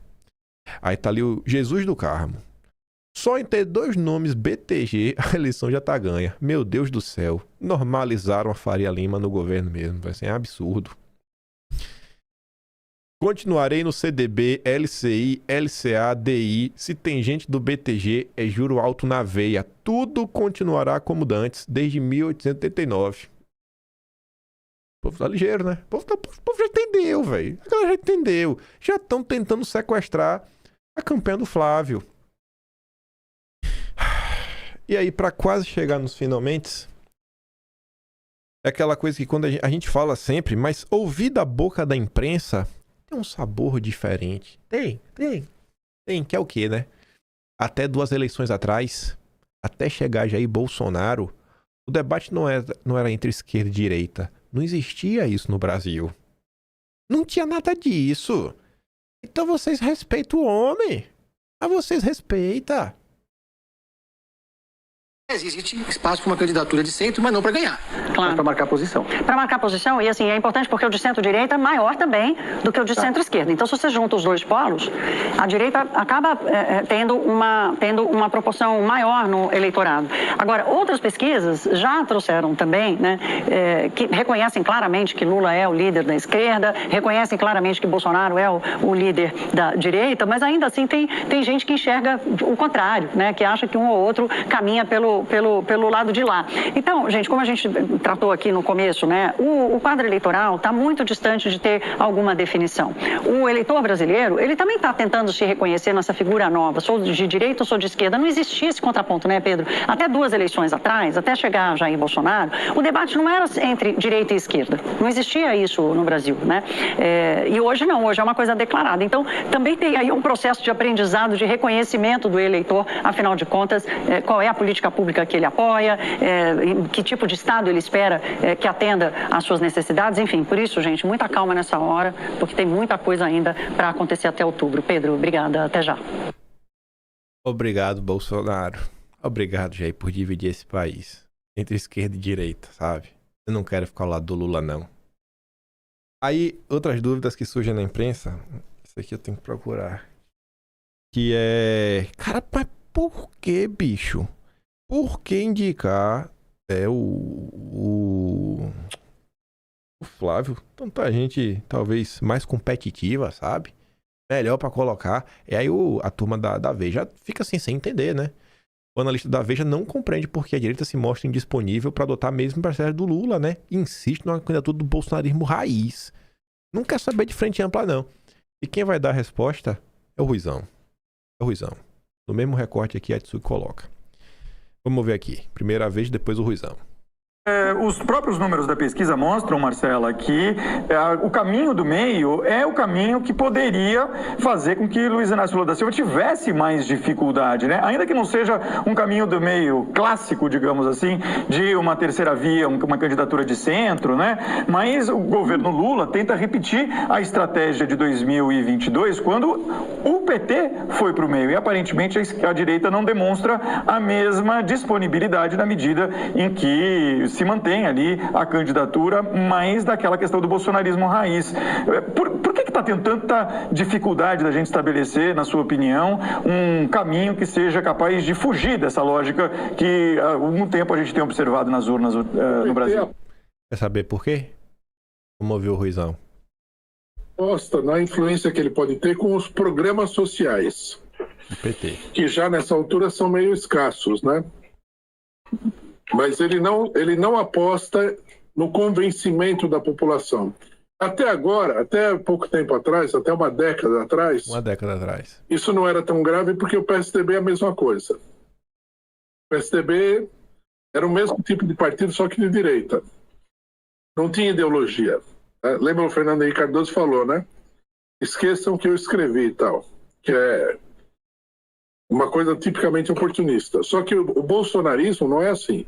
Aí tá ali o Jesus do Carmo. Só em ter 2 nomes BTG, a eleição já tá ganha. Meu Deus do céu. Normalizaram a Faria Lima no governo mesmo. Vai ser absurdo. Continuarei no CDB, LCI, LCA, DI. Se tem gente do BTG, é juro alto na veia. Tudo continuará como antes, desde 1889. O povo tá ligeiro, né? O povo já entendeu, velho. A galera já entendeu. Já estão tentando sequestrar a campanha do Flávio. E aí, pra quase chegar nos finalmente, é aquela coisa que quando a gente fala sempre, mas ouvir da boca da imprensa tem um sabor diferente. Tem, que é o quê, né? Até 2 eleições atrás, até chegar Jair Bolsonaro, o debate não era entre esquerda e direita. Não existia isso no Brasil. Não tinha nada disso. Então vocês respeitam o homem. Mas vocês respeitam. Existe espaço para uma candidatura de centro, mas não para ganhar. Claro. Para marcar posição. Para marcar posição, e assim, é importante porque o de centro-direita é maior também do que o de centro-esquerda. Então, se você junta os 2 polos, a direita acaba tendo uma proporção maior no eleitorado. Agora, outras pesquisas já trouxeram também, né, que reconhecem claramente que Lula é o líder da esquerda, reconhecem claramente que Bolsonaro é o líder da direita, mas ainda assim tem gente que enxerga o contrário, né, que acha que um ou outro caminha pelo lado de lá. Então, gente, como a gente tratou aqui no começo, né, o quadro eleitoral está muito distante de ter alguma definição. O eleitor brasileiro, ele também está tentando se reconhecer nessa figura nova, sou de direita ou sou de esquerda. Não existia esse contraponto, né, Pedro? Até 2 eleições atrás, até chegar Jair Bolsonaro, o debate não era entre direita e esquerda. Não existia isso no Brasil, né? E hoje não, hoje é uma coisa declarada. Então, também tem aí um processo de aprendizado, de reconhecimento do eleitor, afinal de contas, qual é a política pública que ele apoia, que tipo de Estado ele espera que atenda às suas necessidades, enfim. Por isso, gente, muita calma nessa hora, porque tem muita coisa ainda para acontecer até outubro. Pedro, obrigada, até já. Obrigado, Bolsonaro. Obrigado, Jair, por dividir esse país entre esquerda e direita, sabe? Eu não quero ficar ao lado do Lula, não. Aí, outras dúvidas que surgem na imprensa, isso aqui eu tenho que procurar, que é... Cara, mas por que, bicho? Por que indicar o Flávio? Tanta gente, talvez, mais competitiva, sabe? Melhor pra colocar. E aí a turma da Veja fica assim, sem entender, né? O analista da Veja não compreende por que a direita se mostra indisponível para adotar a mesma estratégia do Lula, né? E insiste numa candidatura do bolsonarismo raiz. Não quer saber de frente ampla, não. E quem vai dar a resposta é o Ruizão. É o Ruizão. No mesmo recorte aqui, a Tsuki coloca. Vamos ver aqui. Primeira vez, depois o Ruizão. Os próprios números da pesquisa mostram, Marcela, que o caminho do meio é o caminho que poderia fazer com que Luiz Inácio Lula da Silva tivesse mais dificuldade, né? Ainda que não seja um caminho do meio clássico, digamos assim, de uma terceira via, uma candidatura de centro, né? Mas o governo Lula tenta repetir a estratégia de 2022, quando o PT foi para o meio. E aparentemente a direita não demonstra a mesma disponibilidade na medida em que se mantém ali a candidatura mais daquela questão do bolsonarismo raiz. Por que está tendo tanta dificuldade da gente estabelecer, na sua opinião, um caminho que seja capaz de fugir dessa lógica que há algum tempo a gente tem observado nas urnas no Brasil? Quer saber por quê? Vamos ouvir o Ruizão. Aposta na influência que ele pode ter com os programas sociais. Do PT. Que já nessa altura são meio escassos, né? Mas ele não aposta no convencimento da população. Até agora, até pouco tempo atrás, até uma década atrás... Isso não era tão grave porque o PSDB é a mesma coisa. O PSDB Era o mesmo tipo de partido, só que de direita. Não tinha ideologia. Lembra o Fernando Henrique Cardoso falou, né? Esqueçam que eu escrevi e tal. Que é uma coisa tipicamente oportunista. Só que o bolsonarismo não é assim.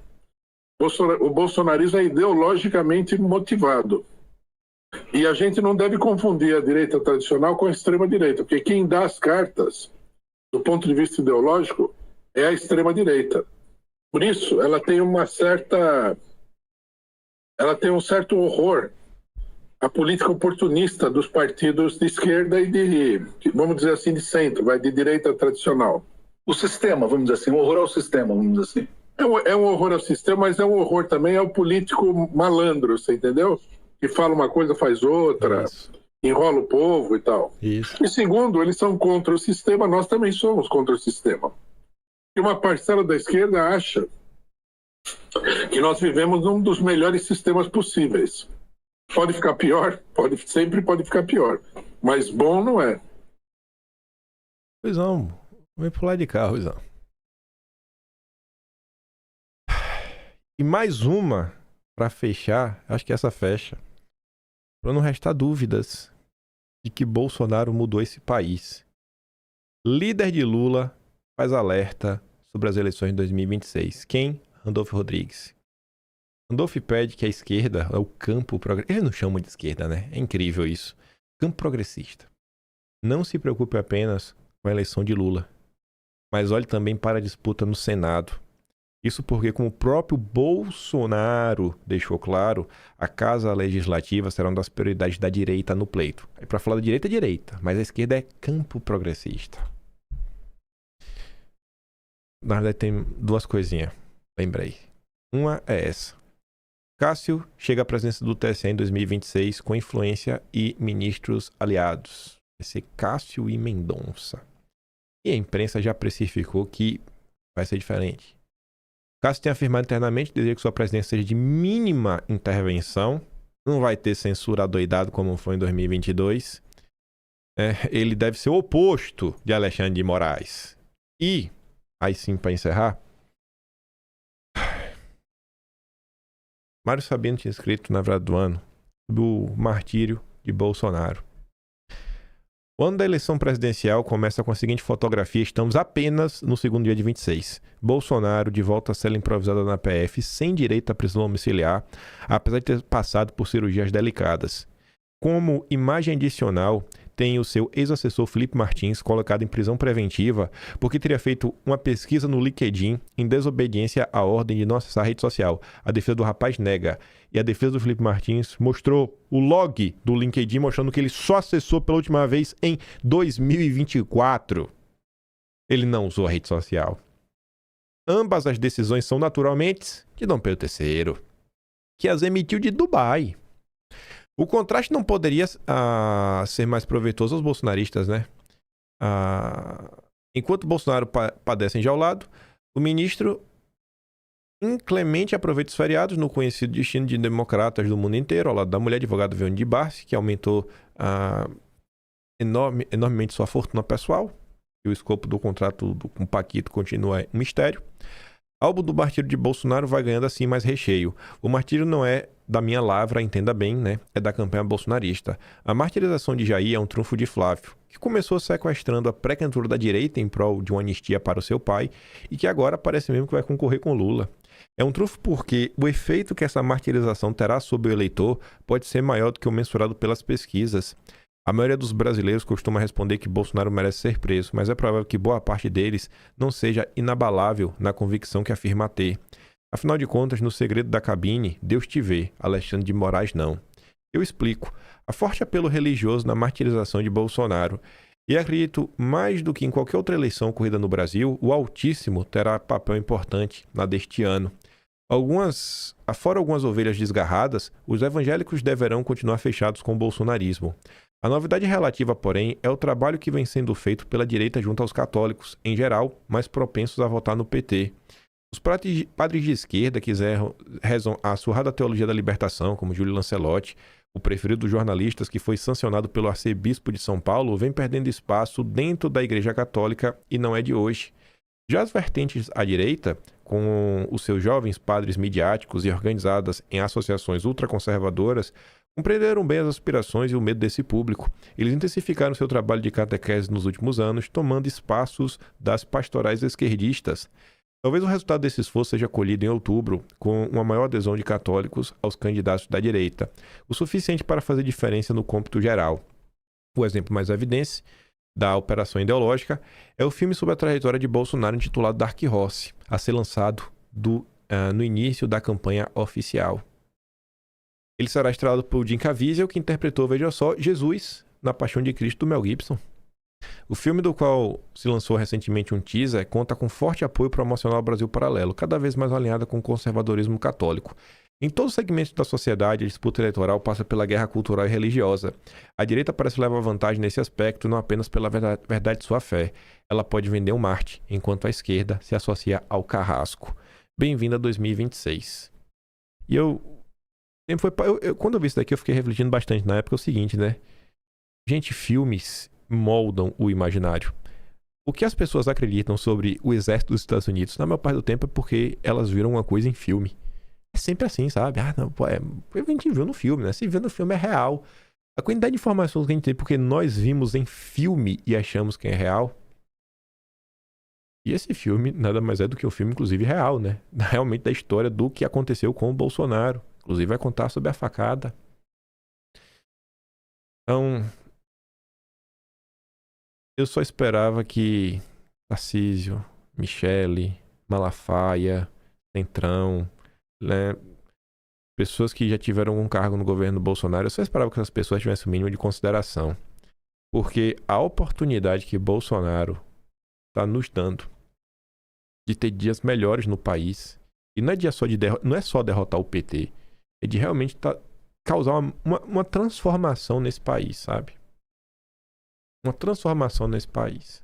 O bolsonarismo é ideologicamente motivado. E a gente não deve confundir a direita tradicional com a extrema-direita, porque quem dá as cartas, do ponto de vista ideológico, é a extrema-direita. Por isso, ela tem um certo horror à política oportunista dos partidos de esquerda e de, vamos dizer assim, de centro, de direita tradicional. O sistema, vamos dizer assim, um horror ao sistema, vamos dizer assim. É um horror ao sistema, mas é um horror também ao político malandro, você entendeu? Que fala uma coisa, faz outra, enrola o povo e tal. Isso. E segundo, eles são contra o sistema, nós também somos contra o sistema. E uma parcela da esquerda acha que nós vivemos num dos melhores sistemas possíveis. Pode ficar pior? Sempre pode ficar pior. Mas bom não é. Luizão, vem pro lado de cá, Luizão. E mais uma, pra fechar, acho que essa fecha, pra não restar dúvidas de que Bolsonaro mudou esse país. Líder de Lula faz alerta sobre as eleições de 2026. Quem? Randolfo Rodrigues. Randolph pede que a esquerda, o campo progressista, ele não chama de esquerda, né? É incrível isso. Campo progressista. Não se preocupe apenas com a eleição de Lula, mas olhe também para a disputa no Senado. Isso porque, como o próprio Bolsonaro deixou claro, a Casa Legislativa será uma das prioridades da direita no pleito. Aí para falar da direita é direita, mas a esquerda é campo progressista. Na verdade tem duas coisinhas, lembrei. Uma é essa. Cássio chega à presidência do TSE em 2026 com influência e ministros aliados. Vai ser Cássio e Mendonça. E a imprensa já precificou que vai ser diferente. Cássio tem afirmado internamente deseja que sua presidência seja de mínima intervenção. Não vai ter censura adoidado como foi em 2022. Ele deve ser o oposto de Alexandre de Moraes. E, aí sim, para encerrar, Mário Sabino tinha escrito na virada do ano do martírio de Bolsonaro. O ano da eleição presidencial começa com a seguinte fotografia. Estamos apenas no segundo dia de 26. Bolsonaro de volta à cela improvisada na PF, sem direito à prisão domiciliar, apesar de ter passado por cirurgias delicadas. Como imagem adicional, tem o seu ex-assessor Felipe Martins colocado em prisão preventiva porque teria feito uma pesquisa no LinkedIn em desobediência à ordem de não acessar a rede social. A defesa do rapaz nega. E a defesa do Felipe Martins mostrou o log do LinkedIn mostrando que ele só acessou pela última vez em 2024. Ele não usou a rede social. Ambas as decisões são naturalmente de Dom Pedro III, que as emitiu de Dubai. O contraste não poderia ser mais proveitoso aos bolsonaristas, né? Enquanto Bolsonaro padece enjaulado, o ministro inclemente aproveita os feriados no conhecido destino de democratas do mundo inteiro, ao lado da mulher advogada Veone de Barsi, que aumentou enormemente sua fortuna pessoal, e o escopo do contrato com Paquito continua um mistério. O álbum do martírio de Bolsonaro vai ganhando assim mais recheio. O martírio não é da minha lavra, entenda bem, né? É da campanha bolsonarista. A martirização de Jair é um trunfo de Flávio, que começou sequestrando a pré-candidatura da direita em prol de uma anistia para o seu pai e que agora parece mesmo que vai concorrer com Lula. É um trunfo porque o efeito que essa martirização terá sobre o eleitor pode ser maior do que o mensurado pelas pesquisas. A maioria dos brasileiros costuma responder que Bolsonaro merece ser preso, mas é provável que boa parte deles não seja inabalável na convicção que afirma ter. Afinal de contas, no segredo da cabine, Deus te vê, Alexandre de Moraes não. Eu explico. Há forte apelo religioso na martirização de Bolsonaro. E acredito, mais do que em qualquer outra eleição ocorrida no Brasil, o Altíssimo terá papel importante na deste ano. Afora algumas ovelhas desgarradas, os evangélicos deverão continuar fechados com o bolsonarismo. A novidade relativa, porém, é o trabalho que vem sendo feito pela direita junto aos católicos, em geral, mais propensos a votar no PT. Os padres de esquerda que rezam a surrada teologia da libertação, como Júlio Lancelotti, o preferido dos jornalistas que foi sancionado pelo arcebispo de São Paulo, vem perdendo espaço dentro da Igreja Católica e não é de hoje. Já as vertentes à direita, com os seus jovens padres midiáticos e organizadas em associações ultraconservadoras, compreenderam bem as aspirações e o medo desse público. Eles intensificaram seu trabalho de catequese nos últimos anos, tomando espaços das pastorais esquerdistas. Talvez o resultado desse esforço seja colhido em outubro, com uma maior adesão de católicos aos candidatos da direita, o suficiente para fazer diferença no cômputo geral. O exemplo mais evidente da operação ideológica é o filme sobre a trajetória de Bolsonaro intitulado Dark Horse, a ser lançado no início da campanha oficial. Ele será estrelado por Jim Caviezel, que interpretou, veja só, Jesus na Paixão de Cristo do Mel Gibson. O filme, do qual se lançou recentemente um teaser, conta com forte apoio promocional ao Brasil Paralelo, cada vez mais alinhada com o conservadorismo católico. Em todos os segmentos da sociedade, a disputa eleitoral passa pela guerra cultural e religiosa. A direita parece levar vantagem nesse aspecto, não apenas pela verdade de sua fé. Ela pode vender um Marte, enquanto a esquerda se associa ao carrasco. Bem-vindo a 2026. E quando eu vi isso daqui, eu fiquei refletindo bastante na época, é o seguinte, né? Gente, filmes moldam o imaginário. O que as pessoas acreditam sobre o exército dos Estados Unidos, na maior parte do tempo, é porque elas viram uma coisa em filme. É sempre assim, sabe? Ah, não, a gente viu no filme, né? Se viu no filme é real. A quantidade de informações que a gente tem porque nós vimos em filme e achamos que é real. E esse filme nada mais é do que um filme, inclusive, real, né? Realmente da história do que aconteceu com o Bolsonaro. Inclusive vai contar sobre a facada. Então, eu só esperava que Tarcísio, Michele, Malafaia, Centrão, né, pessoas que já tiveram um cargo no governo Bolsonaro, eu só esperava que essas pessoas tivessem o mínimo de consideração. Porque a oportunidade que Bolsonaro está nos dando de ter dias melhores no país, e não é só derrotar o PT, é de realmente causar uma transformação nesse país, sabe? Uma transformação nesse país.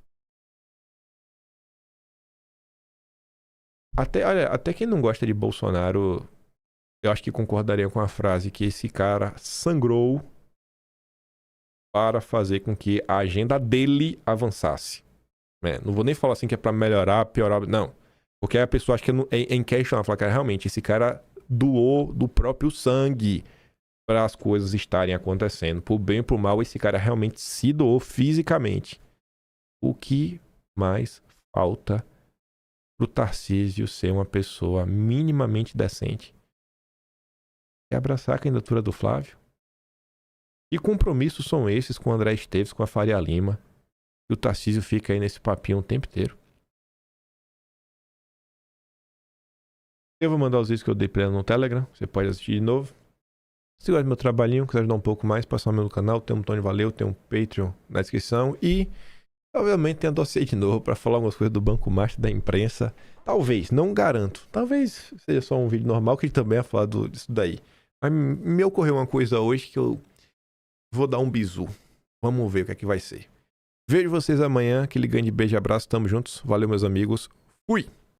Até quem não gosta de Bolsonaro, eu acho que concordaria com a frase que esse cara sangrou para fazer com que a agenda dele avançasse. Não vou nem falar assim que é para melhorar, piorar, não. Porque a pessoa acha que é inquestionável. Falar, cara, realmente, esse cara doou do próprio sangue para as coisas estarem acontecendo. Por bem ou por mal, esse cara realmente se doou fisicamente. O que mais falta pro Tarcísio ser uma pessoa minimamente decente? É abraçar a candidatura do Flávio? Que compromissos são esses com o André Esteves, com a Faria Lima? E o Tarcísio fica aí nesse papinho o tempo inteiro. Eu vou mandar os vídeos que eu dei pra ela no Telegram. Você pode assistir de novo. Se gosta do meu trabalhinho, quiser ajudar um pouco mais, passa no meu canal. Tem um Tony Valeu, tem um Patreon na descrição. E, obviamente, tem a dossiê de novo pra falar algumas coisas do Banco Master, da imprensa. Talvez, não garanto. Talvez seja só um vídeo normal que ele também vai falar disso daí. Mas me ocorreu uma coisa hoje que eu vou dar um bizu. Vamos ver o que é que vai ser. Vejo vocês amanhã. Aquele grande beijo e abraço. Tamo juntos. Valeu, meus amigos. Fui!